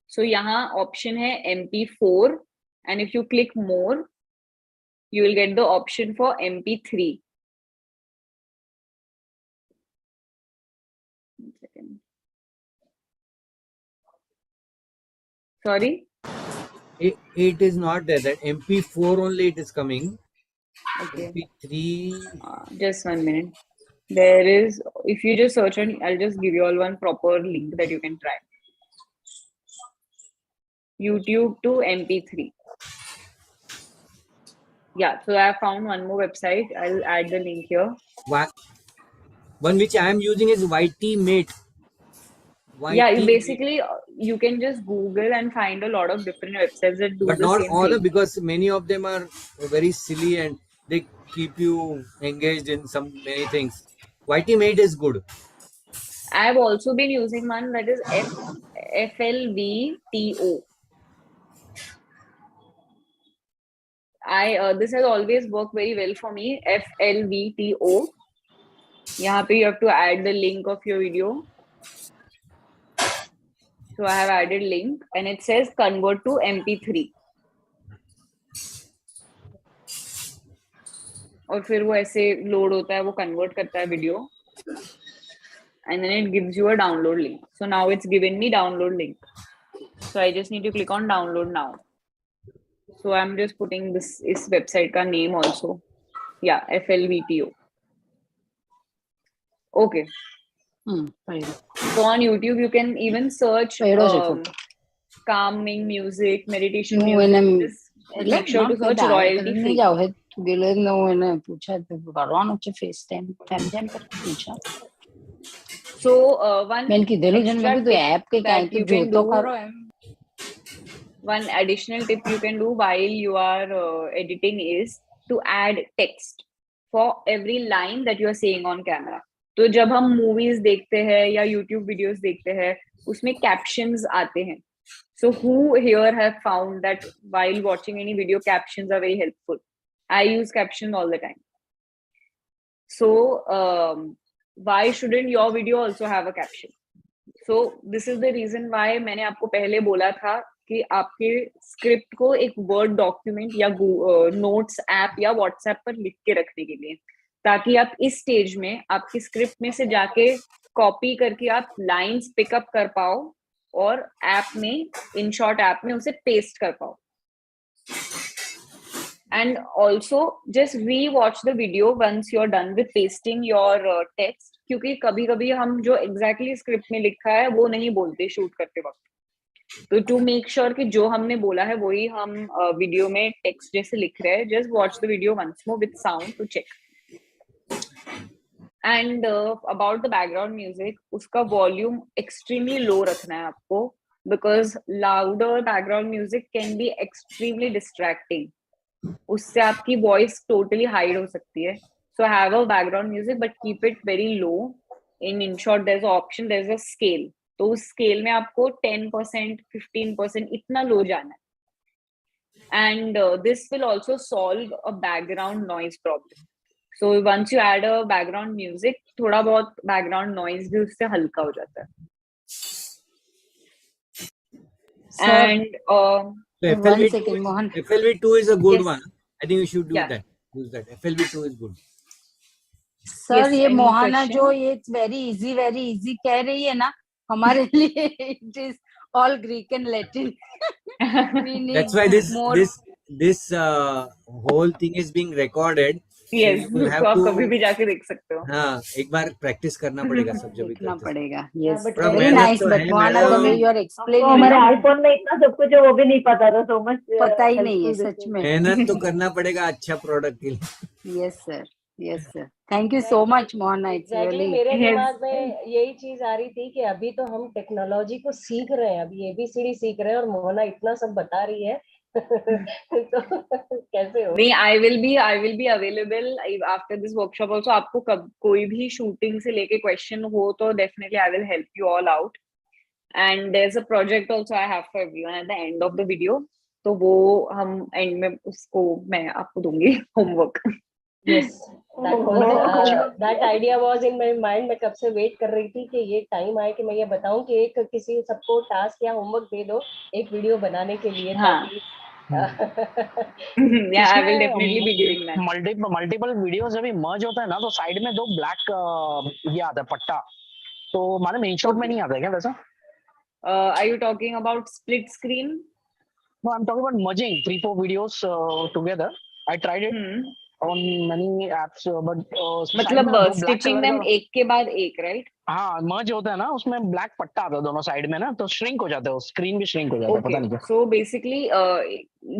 [SPEAKER 2] So यहाँ option है MP4, and if you click more, you will get the option for MP3. One second. Sorry?
[SPEAKER 1] It is not there. That MP4 only it is coming.
[SPEAKER 2] Okay.
[SPEAKER 1] MP3.
[SPEAKER 2] Just 1 minute. There is, if you just search on, I'll just give you all one proper link that you can try. YouTube to MP3. Yeah, so I found one more website. I'll add the link here.
[SPEAKER 1] One which I am using is YT Mate.
[SPEAKER 2] Yeah, basically you can just Google and find a lot of different websites that do the same thing. But not all,
[SPEAKER 1] because many of them are very silly and they keep you engaged in many things. YT Mate is good.
[SPEAKER 2] I've also been using one that is FLVTO. this has always worked very well for me. FLVTO. यहाँ पे you have to add the link of your video. So I have added link and it says convert to MP3. और फिर वो ऐसे load होता है, वो convert करता है video, and then it gives you a download link. So now it's given me download link. So I just need to click on download now. So I'm just putting this website ka name also. Yeah, FLVTO. Okay. So on YouTube you can even search calming music, meditation music. Just make sure to search royalty free. So one additional tip you can do while you are editing is to add text for every line that you are saying on camera. तो जब हम movies देखते हैं या YouTube videos देखते हैं, उसमें captions आते हैं. So who here have found that while watching any video, captions are very helpful? I use captions all the time. So why shouldn't your video also have a caption? So this is the reason why मैंने आपको पहले बोला था कि आपके script को एक word document या नोट्स ऐप या व्हाट्सएप पर लिख के रखने के लिए, ताकि आप इस स्टेज में आपकी स्क्रिप्ट में से जाके कॉपी करके आप लाइंस पिकअप कर पाओ और ऐप में, इन शॉर्ट ऐप में उसे पेस्ट कर पाओ. And also just re-watch the video once you're done with pasting your text, क्योंकि कभी-कभी हम जो exactly स्क्रिप्ट में लिखा है वो नहीं बोलते शूट करते वक्त. तो to make sure कि जो हमने बोला है वही हम वीडियो में टेक्स्ट जैसे लिख रहे हैं, just watch the video once more with sound to check. And about the background music, उसका volume extremely low रखना है आपको, because louder background music can be extremely distracting. उससे आपकी voice totally hide हो सकती है. So have a background music but keep it very low. In short, there's an option, there's a scale. तो उस scale में आपको 10%, 15% इतना low जाना है. And this will also solve a background noise problem. So once you add a background music, थोड़ा बहुत background noise भी उससे हल्का हो जाता है. And
[SPEAKER 1] FLV2 is a good one. I think you should do that. Use that. FLV2 is good.
[SPEAKER 5] Sir ये मोहाना जो ये very easy कह रही है ना, हमारे लिए it is all Greek and Latin.
[SPEAKER 1] That's why this whole thing is being recorded.
[SPEAKER 2] Yes, तो आप कभी भी जाके देख सकते हो.
[SPEAKER 1] हाँ, एक बार प्रैक्टिस करना पड़ेगा सब जब भी
[SPEAKER 5] पड़ेगा. Yes,
[SPEAKER 4] very
[SPEAKER 5] nice. But Mohana, the way you are explaining,
[SPEAKER 4] हमारे आईफोन में इतना सब कुछ है वो भी नहीं पता था. So much
[SPEAKER 5] पता ही नहीं है सच में.
[SPEAKER 1] मेहनत तो करना पड़ेगा अच्छा प्रोडक्ट के लिए.
[SPEAKER 5] Yes sir. Yes sir. Thank you so much Mohana. It's really.
[SPEAKER 10] मेरे दिमाग में यही चीज आ रही थी कि अभी तो हम टेक्नोलॉजी को सीख रहे हैं, अभी ABCD सीख रहे हैं और मोहना इतना सब बता रही है. तो कैसे हो?
[SPEAKER 2] नहीं, I will be available after this workshop also. आपको कोई भी शूटिंग से लेके क्वेश्चन हो तो definitely I will help you all out. And there's a project also I have for everyone at the end of the video. तो वो हम एंड में उसको मैं आपको दूंगी homework.
[SPEAKER 10] Yes, that idea was in my mind. मैं कब से वेट कर रही थी कि ये टाइम आए कि मैं ये बताऊं कि एक किसी सबको टास्क या होमवर्क दे दो एक वीडियो बनाने के लिए. हाँ.
[SPEAKER 2] Yeah, I will definitely be doing that.
[SPEAKER 7] Multiple videos जब मर्ज होता है ना तो साइड में दो ब्लैक ये आता है पट्टा, तो मालूम InShot में नहीं आता है क्या वैसा?
[SPEAKER 2] Are you talking about split screen?
[SPEAKER 7] No, I'm talking about merging 3-4 videos together. I tried it on many apps, but
[SPEAKER 2] मतलब stitching them एक के बाद एक, right?
[SPEAKER 7] हाँ, merge होता है ना उसमें ब्लैक पट्टा आता है दोनों साइड में ना, तो श्रिंक हो जाता है, स्क्रीन भी श्रिंक हो जाता है. पता नहीं क्या.
[SPEAKER 2] So basically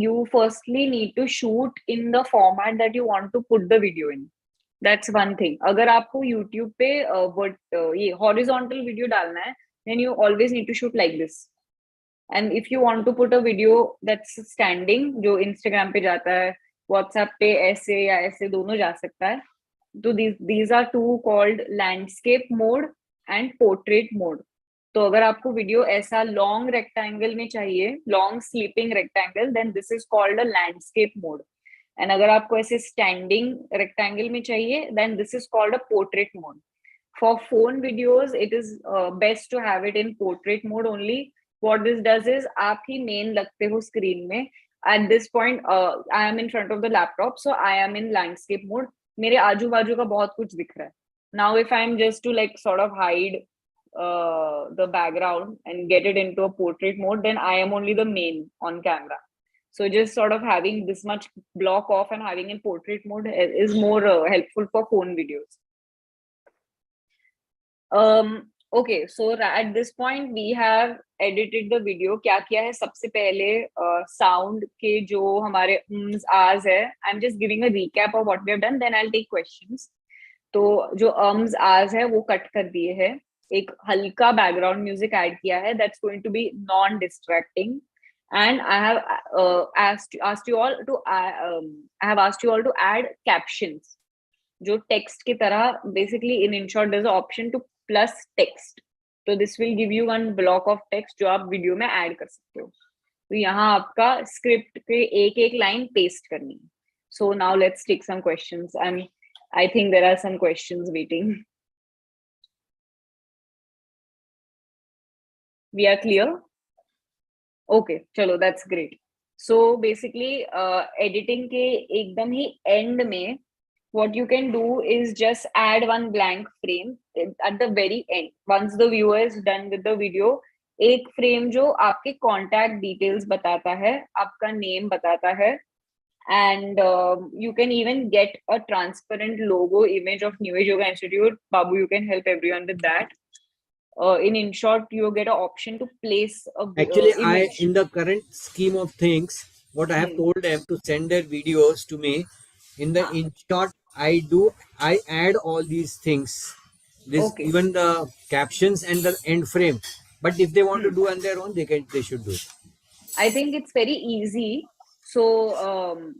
[SPEAKER 2] you firstly need to shoot in the format that you want to put the video in. That's one thing. अगर आपको YouTube पे ये horizontal video डालना है, then you always need to shoot like this. And if you want to put a video that's standing, जो Instagram पे जाता है, WhatsApp पे ऐसे या ऐसे दोनों जा सकता है. तो these are two called landscape mode and portrait mode. तो अगर आपको वीडियो ऐसा long rectangle में चाहिए, long sleeping rectangle, then this is called a landscape mode. And अगर आपको ऐसे स्टैंडिंग रेक्टेंगल में चाहिए, then this is called a portrait mode. For phone videos, it is best to have it in portrait mode only. What this does is आप ही main लगते हो screen में. At this point, I am in front of the laptop, so I am in landscape mode. मेरे आजू बाजू का बहुत कुछ दिख रहा है. Now, if I'm just to like sort of hide the background and get it into a portrait mode, then I am only the main on camera. So just sort of having this much block off and having in portrait mode is more helpful for phone videos. Okay, so at this point we have edited the video. क्या किया है सबसे पहले sound के जो हमारे ahs है. I'm just giving a recap of what we have done. Then I'll take questions. तो जो ahs है वो कट कर दिए है. एक हल्का background music add किया है. That's going to be non-distracting. And I have asked you all to I have asked you all to add captions. जो text की तरह basically in InShot there's an option to plus text. तो this will give you one block of text जो आप video में add कर सकते हो. तो यहाँ आपका स्क्रिप्ट के एक एक लाइन पेस्ट करनी है. So now let's take some questions, and I think there are some questions waiting. We are clear? Okay, चलो, that's great. So basically editing के एकदम ही end में what you can do is just add one blank frame at the very end. Once the viewer is done with the video, एक frame जो आपके contact details बताता है, आपका name बताता है, and you can even get a transparent logo image of New Age Yoga Institute. Babu, you can help everyone with that. In InShot, you get an option to place a
[SPEAKER 1] Actually,
[SPEAKER 2] image.
[SPEAKER 1] in the current scheme of things, what I have told them to send their videos to me, in the InShot, I add all these things. Even the captions and the end frame. But if they want to do on their own, they should do it.
[SPEAKER 2] I think it's very easy. So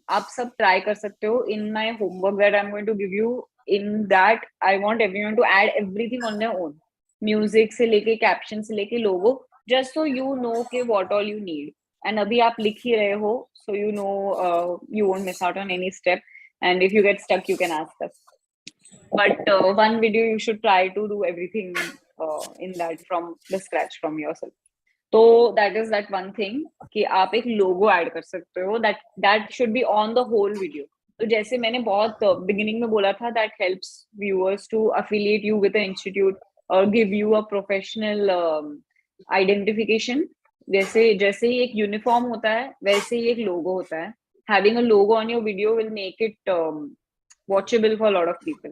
[SPEAKER 2] आप सब try कर सकते हो. In my homework that I'm going to give you, in that I want everyone to add everything on their own. Music से लेके caption से लेके logo, just so you know के what all you need. And अभी आप लिख ही रहे हो, so you know you won't miss out on any step. And if you get stuck, you can ask us. But one video you should try to do everything in that from the scratch from yourself. तो that is that one thing कि आप एक logo add कर सकते हो. That should be on the whole video. तो जैसे मैंने बहुत beginning में बोला था, that helps viewers to affiliate you with the institute or give you a professional identification. जैसे ही एक uniform होता है, वैसे ही एक logo होता है. Having a logo on your video will make it watchable for a lot of people.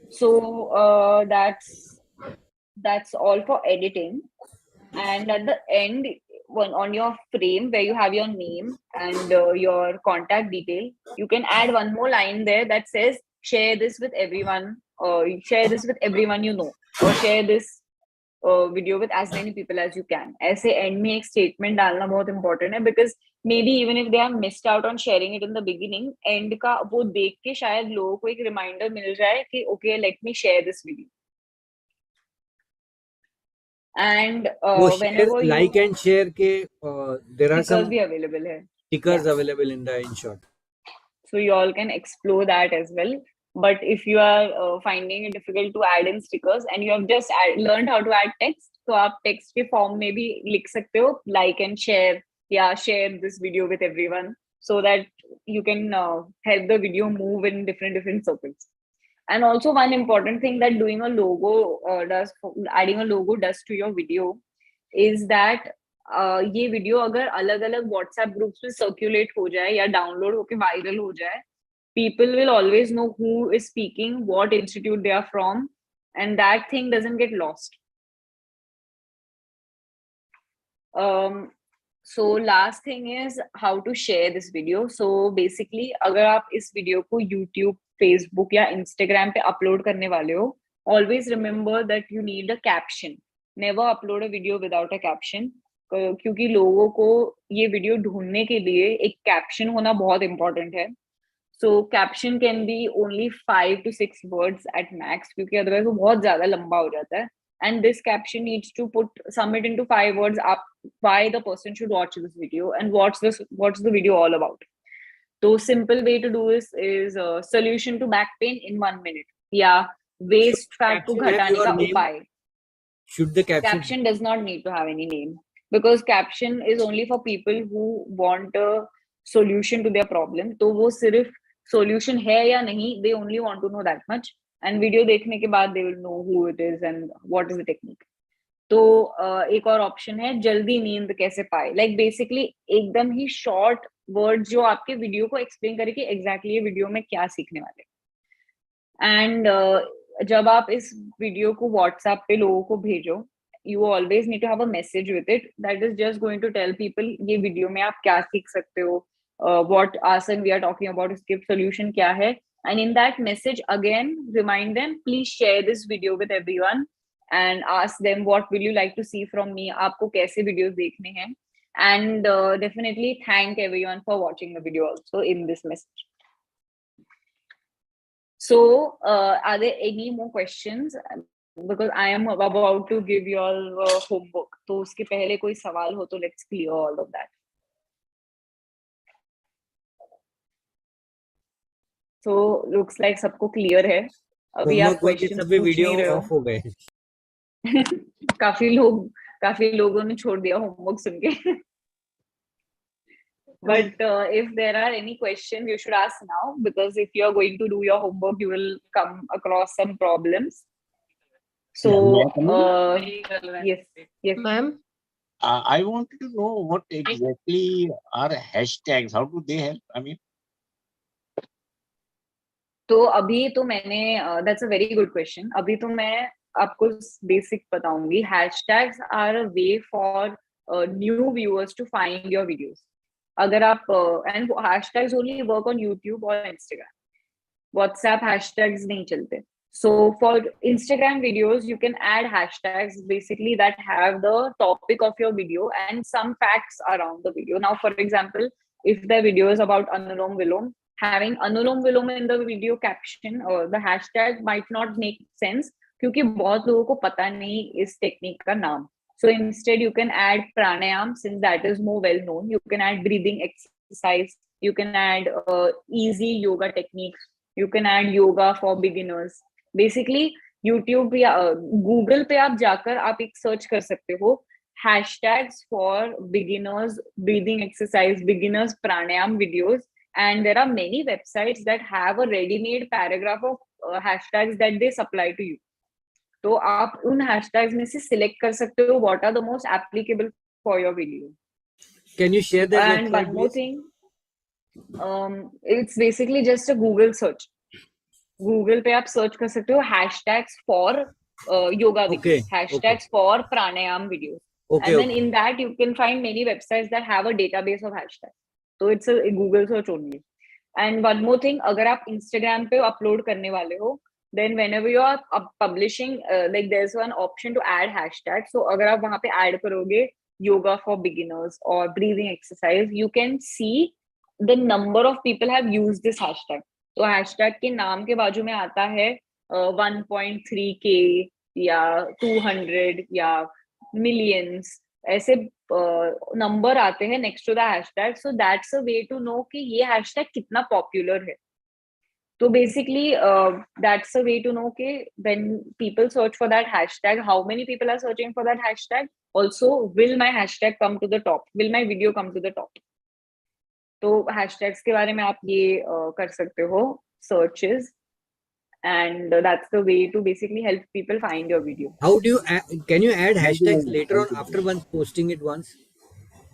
[SPEAKER 2] So that's all for editing. And at the end, on your frame where you have your name and your contact detail, you can add one more line there that says share this with everyone, or share this with everyone you know, or share this video with as many people as you can. ऐसे end में एक statement डालना बहुत important है, because maybe even if they have missed out on sharing it in the beginning, end का वो देख के शायद लोगों को एक reminder मिल जाए कि okay, let me share this video. And whenever you
[SPEAKER 1] like and share के there are some
[SPEAKER 2] भी available है.
[SPEAKER 1] stickers available in the InShot.
[SPEAKER 2] So you all can explore that as well. But if you are finding it difficult to add in stickers and you have just learned how to add text, तो आप text के form में भी लिख सकते हो like and share, या share this video with everyone, so that you can help the video move in different circles. And also one important thing that doing a logo adding a logo does to your video is that ये video अगर अलग अलग WhatsApp groups में circulate हो जाए या download होके viral हो जाए, people will always know who is speaking, what institute they are from, and that thing doesn't get lost. So last thing is how to share this video. So basically अगर आप इस video को YouTube, Facebook या Instagram पे upload करने वाले हो, always remember that you need a caption. Never upload a video without a caption, क्योंकि लोगों को ये वीडियो ढूंढने के लिए एक कैप्शन होना बहुत important है. So caption can be only 5 to 6 words at max, क्योंकि otherwise वो बहुत ज़्यादा लंबा हो जाता है. And this caption needs to sum it into 5 words up why the person should watch this video and what's the video all about. तो simple way to do is solution to back pain in 1 minute. या waist fat को घटाने का उपाय.
[SPEAKER 1] Should the
[SPEAKER 2] caption does not need to have any name, because caption is only for people who want a solution to their problem. तो वो सिर्फ solution है या नहीं, they only want to know that much, and video देखने के बाद they will know who it is and what is the technique. तो एक और ऑप्शन है जल्दी नींद कैसे पाए. लाइक बेसिकली एकदम ही शॉर्ट वर्ड जो आपके वीडियो को एक्सप्लेन करे कि एग्जैक्टली ये वीडियो में क्या सीखने वाले. एंड जब आप इस वीडियो को व्हाट्सएप पे लोगों को भेजो, you always need to have a message with it that is just going to tell people ये वीडियो में आप क्या सीख सकते हो, what आसन we are talking about, इसके solution क्या है. And in that message again remind them, please share this video with everyone and ask them what will you like to see from me, आपको कैसे videos देखने हैं. And definitely thank everyone for watching the video also in this message. So are there any more questions? Because I am about to give you all homework. तो उसके पहले कोई सवाल हो तो let's clear all of that. So looks like सबको clear है. अभी आप questions पूछ नहीं रहे हो.
[SPEAKER 1] हो गए.
[SPEAKER 2] काफी लोगों ने छोड़ दिया homework सुन के. But if there are any questions, you should ask now, because if you are going to do your homework, you will come across some problems. So, yes,
[SPEAKER 8] ma'am. I wanted to know what exactly are hashtags. How do they help? I mean,
[SPEAKER 2] तो अभी तो मैंने that's a very good question. अभी तो मैं आपको basic बताऊंगी. Hashtags are a way for new viewers to find your videos. अगर आप and hashtags only work on YouTube or Instagram. WhatsApp hashtags नहीं चलते. So for Instagram videos, you can add hashtags basically that have the topic of your video and some facts around the video. Now, for example, if the video is about Anulom Vilom, having Anulom Vilom in the video caption or the hashtag might not make sense क्योंकि बहुत लोगों को पता नहीं इस technique का नाम. So instead, you can add pranayam since that is more well known. You can add breathing exercise. You can add easy yoga techniques. You can add yoga for beginners. Basically, YouTube या Google पे आप जाकर आप एक search कर सकते हो hashtags for beginners breathing exercise, beginners pranayam videos, and there are many websites that have a ready-made paragraph of hashtags that they supply to you. तो आप उन hashtags में से select कर सकते हो what are the most applicable for your video.
[SPEAKER 1] Can you share that?
[SPEAKER 2] And one more thing, it's basically just a Google search. Google पे आप search कर सकते हो hashtags for yoga videos, hashtags for pranayam videos. And then in that you can find many websites that have a database of hashtags. So it's a Google search only. And one more thing, अगर आप Instagram पे upload करने वाले हो, then whenever you are publishing, like there's one option to add hashtags. So अगर आप वहाँ पे add करोगे yoga for beginners or breathing exercise, you can see the number of people have used this hashtag. तो hashtag के नाम के बाजू में आता है 1.3K या 200 या millions, ऐसे number आते हैं next to the hashtag. So that's a way to know कि ये hashtag कितना popular है. So basically, that's a way to know कि when people search for that hashtag, how many people are searching for that hashtag. Also, will my hashtag come to the top? Will my video come to the top? तो hashtags के बारे में आप ये कर सकते हो searches, and that's the way to basically help people find your video.
[SPEAKER 1] How do you can you add hashtags later on after once posting it once?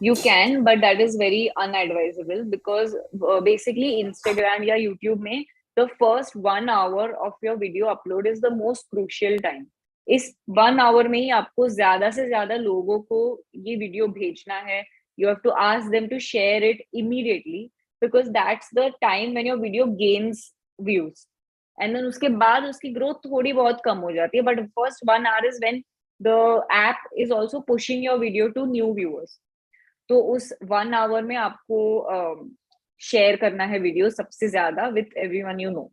[SPEAKER 2] You can, but that is very unadvisable because basically Instagram या YouTube में the first 1 hour of your video upload is the most crucial time. इस 1 hour में ही आपको ज़्यादा से ज़्यादा लोगों को ये वीडियो भेजना है. You have to ask them to share it immediately because that's the time when your video gains views. And then उसके बाद उसकी growth थोड़ी बहुत कम हो जाती है. But the first 1 hour is when the app is also pushing your video to new viewers. तो उस 1 hour में आपको share करना है video सबसे ज़्यादा with everyone you know.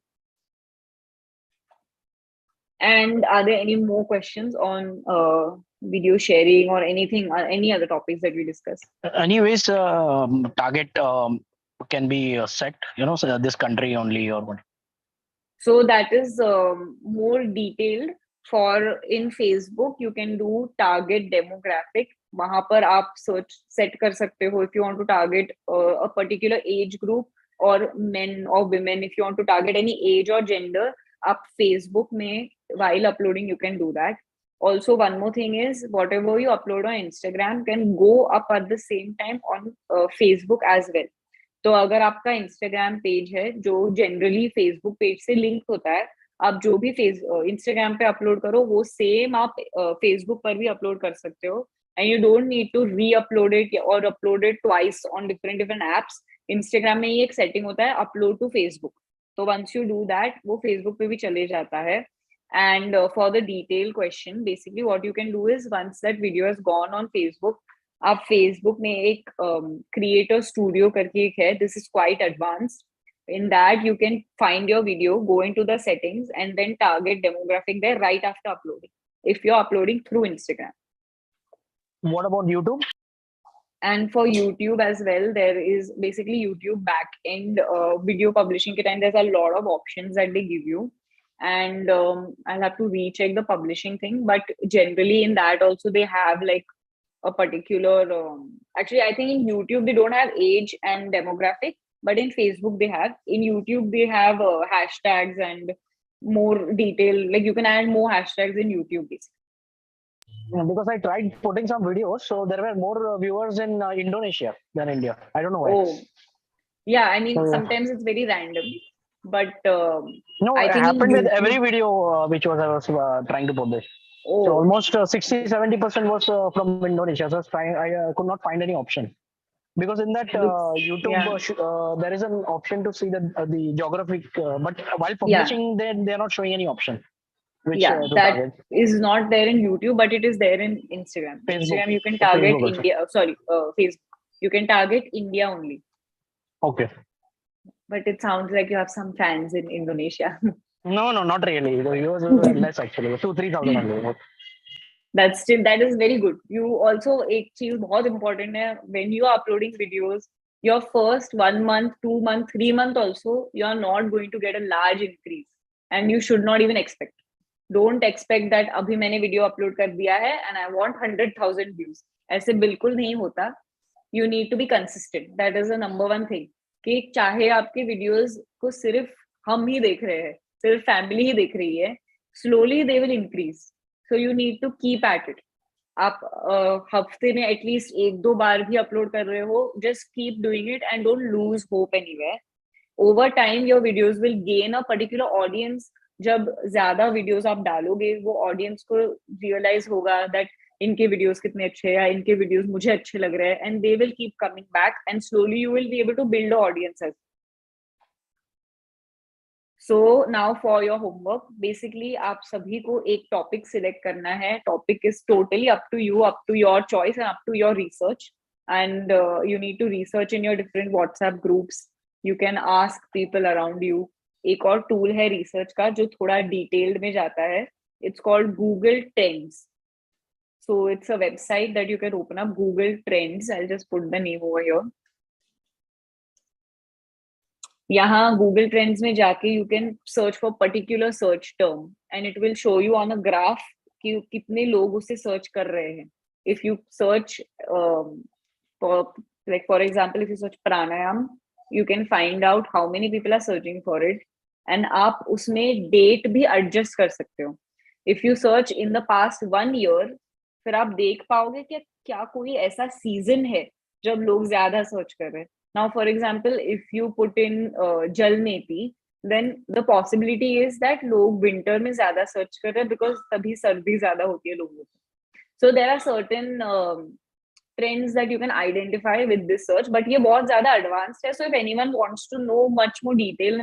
[SPEAKER 2] And are there any more questions on video sharing or anything, or any other topics that we discussed?
[SPEAKER 7] Anyways, target can be set, so this country only or what?
[SPEAKER 2] So that is more detailed. For in Facebook you can do target demographic. वहां पर आप search set कर सकते हो if you want to target a particular age group or men or women. If you want to target any age or gender, आप Facebook में while uploading you can do that. Also, one more thing is whatever you upload on Instagram can go up at the same time on Facebook as well. तो अगर आपका Instagram page है जो generally Facebook page से link होता है, आप जो भी इंस्टाग्राम पे अपलोड करो वो सेम आप फेसबुक पर भी अपलोड कर सकते हो. And you don't need to reupload it और upload it twice on different apps. Instagram में ये एक सेटिंग होता है अपलोड टू फेसबुक, तो वंस यू डू दैट वो फेसबुक पे भी चले जाता है. And for the detail question, basically what you can do is once that video has gone on Facebook, आप फेसबुक में एक क्रिएटर स्टूडियो करके एक है, this is quite advanced. In that you can find your video, go into the settings and then target demographic there right after uploading, if you're uploading through Instagram.
[SPEAKER 7] What about YouTube?
[SPEAKER 2] And for YouTube as well, there is basically YouTube back end video publishing ke time there's a lot of options that they give you, and I'll have to recheck the publishing thing, but generally in that also they have like a particular actually I think in YouTube they don't have age and demographic, but in Facebook they have. In YouTube they have hashtags and more detail, like you can add more hashtags in YouTube basically.
[SPEAKER 7] Yeah, because I tried putting some videos, so there were more viewers in Indonesia than India. I don't know why.
[SPEAKER 2] Oh yeah, I mean sometimes it's very random, but
[SPEAKER 7] no,
[SPEAKER 2] I
[SPEAKER 7] it
[SPEAKER 2] think
[SPEAKER 7] happened with
[SPEAKER 2] YouTube,
[SPEAKER 7] every video which I was trying to publish.
[SPEAKER 2] oh,
[SPEAKER 7] So almost 60-70% was from Indonesia. So I could not find any option. Because in that YouTube,
[SPEAKER 2] yeah.
[SPEAKER 7] there is an option to see the geographic, but while publishing, they are not showing any option. Which,
[SPEAKER 2] yeah, that
[SPEAKER 7] target.
[SPEAKER 2] is not there in YouTube, but it is there in Instagram.
[SPEAKER 7] Facebook.
[SPEAKER 2] Instagram you can target
[SPEAKER 7] Facebook
[SPEAKER 2] India. Sorry, Facebook. You can target India only.
[SPEAKER 7] Okay.
[SPEAKER 2] But it sounds like you have some fans in Indonesia.
[SPEAKER 7] No, not really. The viewers were less actually, 2,000-3,000 only.
[SPEAKER 2] That is very good. You also, एक चीज बहुत important है, when you are uploading videos, your first 1 month, 2 month, 3 month also, you are not going to get a large increase, and you should not even expect. Don't expect that अभी मैंने video upload कर दिया है and I want 100,000 views. ऐसे बिल्कुल नहीं होता. You need to be consistent. That is the number one thing. कि चाहे आपके videos को सिर्फ हम ही देख रहे हैं, सिर्फ family ही देख रही है, slowly they will increase. So you need to keep at it. आप हफ्ते में एटलीस्ट 1-2 बार भी अपलोड कर रहे हो, just keep doing it and don't lose hope anywhere. Over time your videos will gain a particular audience. जब ज्यादा videos आप डालोगे, वो audience को realize होगा that इनके videos कितने अच्छे हैं या इनके videos मुझे अच्छे लग रहे हैं, and they will keep coming back and slowly you will be able to build an audience. So now for your homework, basically आप सभी को एक topic select करना है. Topic is totally up to you, up to your choice and up to your research. And you need to research in your different WhatsApp groups. You can ask people around you. एक और tool है research का जो थोड़ा detailed में जाता है. It's called Google Trends. So it's a website that you can open up, Google Trends. I'll just put the name over here. यहाँ Google Trends में जाके you can search for particular search term and it will show you on a graph कि कितने लोग उसे search कर रहे हैं. If you search for example, if you search pranayam, you can find out how many people are searching for it, and आप उसमें date भी adjust कर सकते हो. If you search in the past 1 year, फिर आप देख पाओगे कि क्या कोई ऐसा season है जब लोग ज्यादा search कर रहे हैं. Now, for example, if you put in jal methi, then the possibility is that लोग winter में ज़्यादा search कर रहे हैं because तभी सर्दी ज़्यादा होती है लोगों को. So there are certain trends that you can identify with this search, but ये बहुत ज़्यादा advanced है. So if anyone wants to know much more detail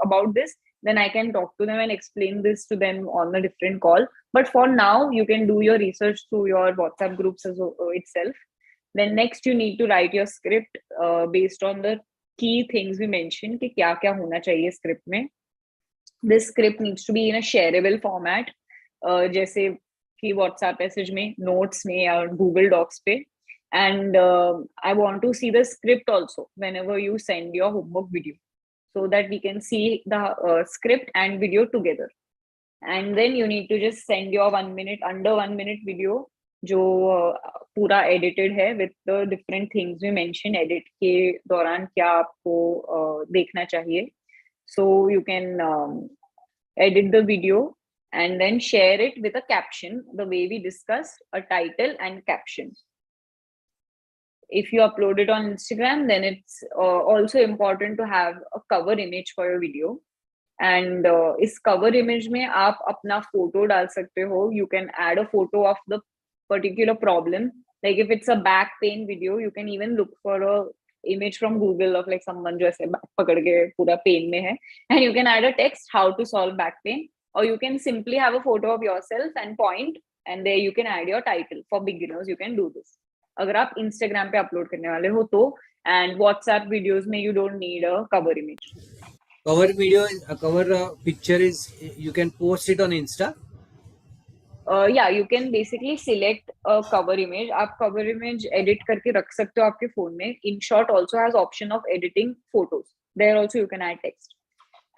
[SPEAKER 2] about this, then I can talk to them and explain this to them on a different call. But for now, you can do your research through your WhatsApp groups itself. Then next you need to write your script based on the key things we mentioned कि क्या क्या होना चाहिए script में. This script needs to be in a shareable format, जैसे कि WhatsApp message में, notes में या Google Docs पे. And I want to see the script also whenever you send your homework video, so that we can see the script and video together. And then you need to just send your 1 minute, under 1 minute video जो पूरा edited है with the different things we mentioned edit के दौरान क्या आपको देखना चाहिए. So you can edit the video and then share it with a caption the way we discussed, a title and caption. If you upload it on Instagram, then it's also important to have a cover image for your video. And इस cover image में आप अपना photo डाल सकते हो. You can add a photo of the particular problem. Like if it's a back pain video, you can even look for a image from Google of like someone जो ऐसे back पकड़ के पूरा pain में है, and you can add a text how to solve back pain, or you can simply have a photo of yourself and point, and there you can add your title. For beginners, you can do this. अगर आप Instagram पे upload करने वाले हो तो, and WhatsApp videos में you don't need a cover image.
[SPEAKER 1] Cover video, cover picture is, you can post it on Insta.
[SPEAKER 2] Yeah, you can basically select a cover image. आप cover image edit करके रख सकते हो आपके phone में. InShot also has option of editing photos. There also you can add text,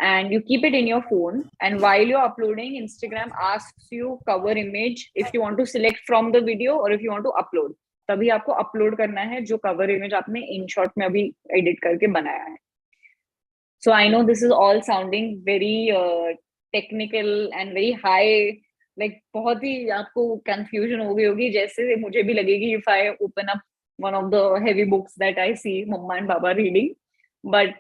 [SPEAKER 2] and you keep it in your phone. And while you're uploading, Instagram asks you cover image if you want to select from the video or if you want to upload. तभी आपको upload करना है जो cover image आपने InShot में अभी edit करके बनाया है. So I know this is all sounding very technical and very high. Like बहुत ही आपको confusion हो गई होगी, जैसे मुझे भी लगेगी if I open up one of the heavy books that I see Mama and Baba reading. But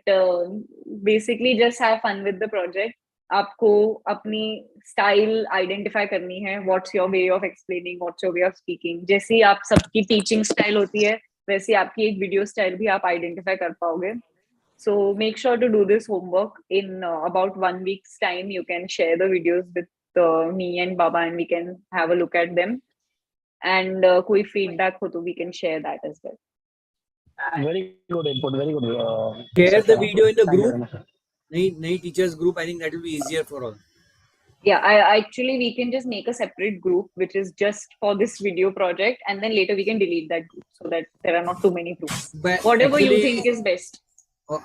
[SPEAKER 2] basically just have fun with the project. आपको अपनी style identify करनी है. What's your way of explaining? What's your way of speaking? जैसी आप सबकी teaching style होती है, वैसी आपकी एक video style भी आप identify कर पाओगे. So make sure to do this homework. In about 1 week's time, you can share the videos with me and Baba, and we can have a look at them. And koi feedback ho to we can share that as well.
[SPEAKER 7] Very good input. Very good.
[SPEAKER 1] Share the video in the group. Nahi teachers group. I think that will be easier for all.
[SPEAKER 2] Yeah, I actually we can just make a separate group which is just for this video project, and then later we can delete that group so that there are not too many groups. But whatever actually, you think is best.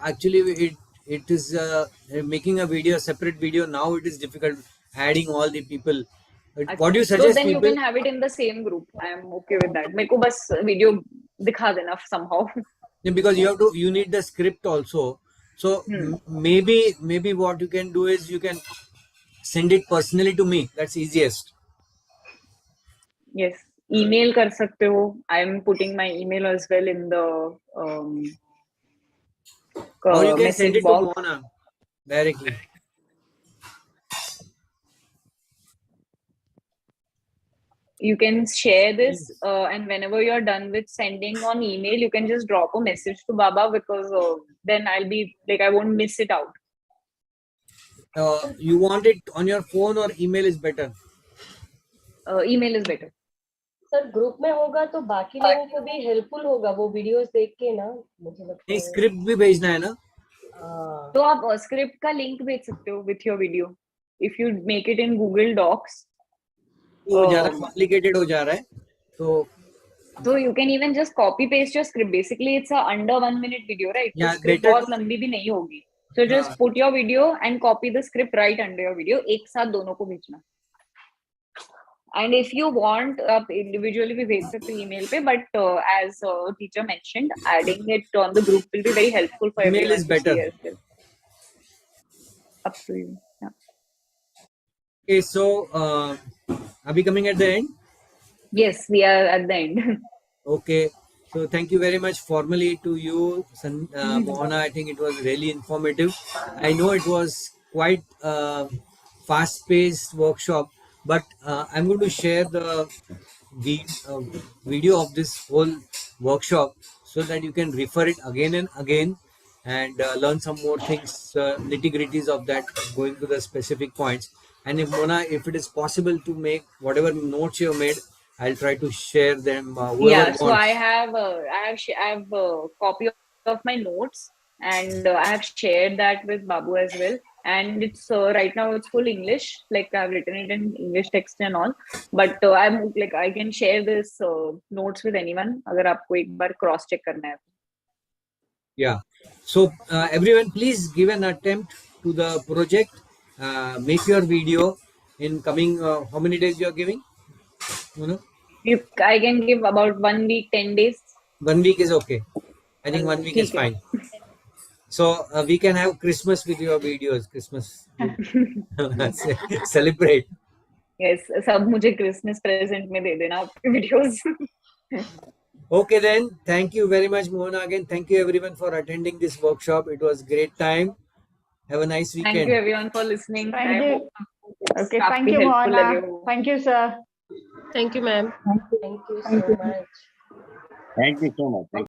[SPEAKER 1] Actually, it is making a video, separate video. Now it is difficult adding all the people. What do you suggest?
[SPEAKER 2] So then
[SPEAKER 1] people?
[SPEAKER 2] You can have it in the same group. I am okay with that. मेरे को बस video दिखा देना somehow.
[SPEAKER 1] Because you need the script also. So maybe what you can do is you can send it personally to me. That's easiest.
[SPEAKER 2] Yes, email कर सकते हो. I am putting my email as well in the
[SPEAKER 1] or you can send it
[SPEAKER 2] box.
[SPEAKER 1] to Mohana directly.
[SPEAKER 2] You can share this, and whenever you're done with sending on email, you can just drop a message to Baba, because then I'll be like, I won't miss it out.
[SPEAKER 1] You want it on your phone or email is better?
[SPEAKER 2] Email is better.
[SPEAKER 10] Sir group में होगा तो बाकी लोगों को भी helpful होगा वो videos देख के ना. मुझे लगता है
[SPEAKER 1] स्क्रिप्ट भी भेजना है ना.
[SPEAKER 2] तो आप स्क्रिप्ट का लिंक भेज सकते हो with your video. If you make it in Google Docs,
[SPEAKER 1] वो ज़्यादा complicated हो जा रहा है.
[SPEAKER 2] So you can even just copy paste your script. Basically, it's a under 1 minute video, right?
[SPEAKER 1] Yeah,
[SPEAKER 2] script बहुत लंबी भी नहीं होगी. So just put your video and copy the script right under your video. एक साथ दोनों को भेजना. And if you want, individually भी भेज सकते हो email पे. But as teacher mentioned, adding it on the group will be very helpful for everyone.
[SPEAKER 1] Email is better.
[SPEAKER 2] Up to you. Yeah.
[SPEAKER 1] Okay, so are we coming at the end?
[SPEAKER 2] Yes, we are at the end.
[SPEAKER 1] Okay, so thank you very much formally to you, Mohana. I think it was really informative. I know it was quite a fast-paced workshop, but I'm going to share the video of this whole workshop so that you can refer it again and again and learn some more things, nitty-gritties of that, going to the specific points. And if Mona, if it is possible to make whatever notes you have made, I'll try to share them.
[SPEAKER 2] Yeah, so I have a copy of my notes, and I have shared that with Babu as well. and it's right now it's full English. Like I've written it in English text and all, but I'm like I can share this notes with anyone अगर आपको एक बार cross check करना है.
[SPEAKER 1] Yeah. So everyone, please give an attempt to the project. Make your video in coming. How many days you are giving? You know.
[SPEAKER 2] I can give about 1 week, 10 days.
[SPEAKER 1] 1 week is okay. I think 1 week is fine. So we can have Christmas with your videos. Christmas. Celebrate.
[SPEAKER 2] Yes, सब मुझे Christmas present में दे देना आपके videos.
[SPEAKER 1] Okay then. Thank you very much, Mohana. Again, thank you everyone for attending this workshop. It was great time. Have a nice weekend.
[SPEAKER 2] Thank you everyone for listening.
[SPEAKER 3] Thank you. Okay, thank you, Mohana. Thank you, sir.
[SPEAKER 10] Thank you, ma'am. Thank you so much.
[SPEAKER 8] Thank you so much.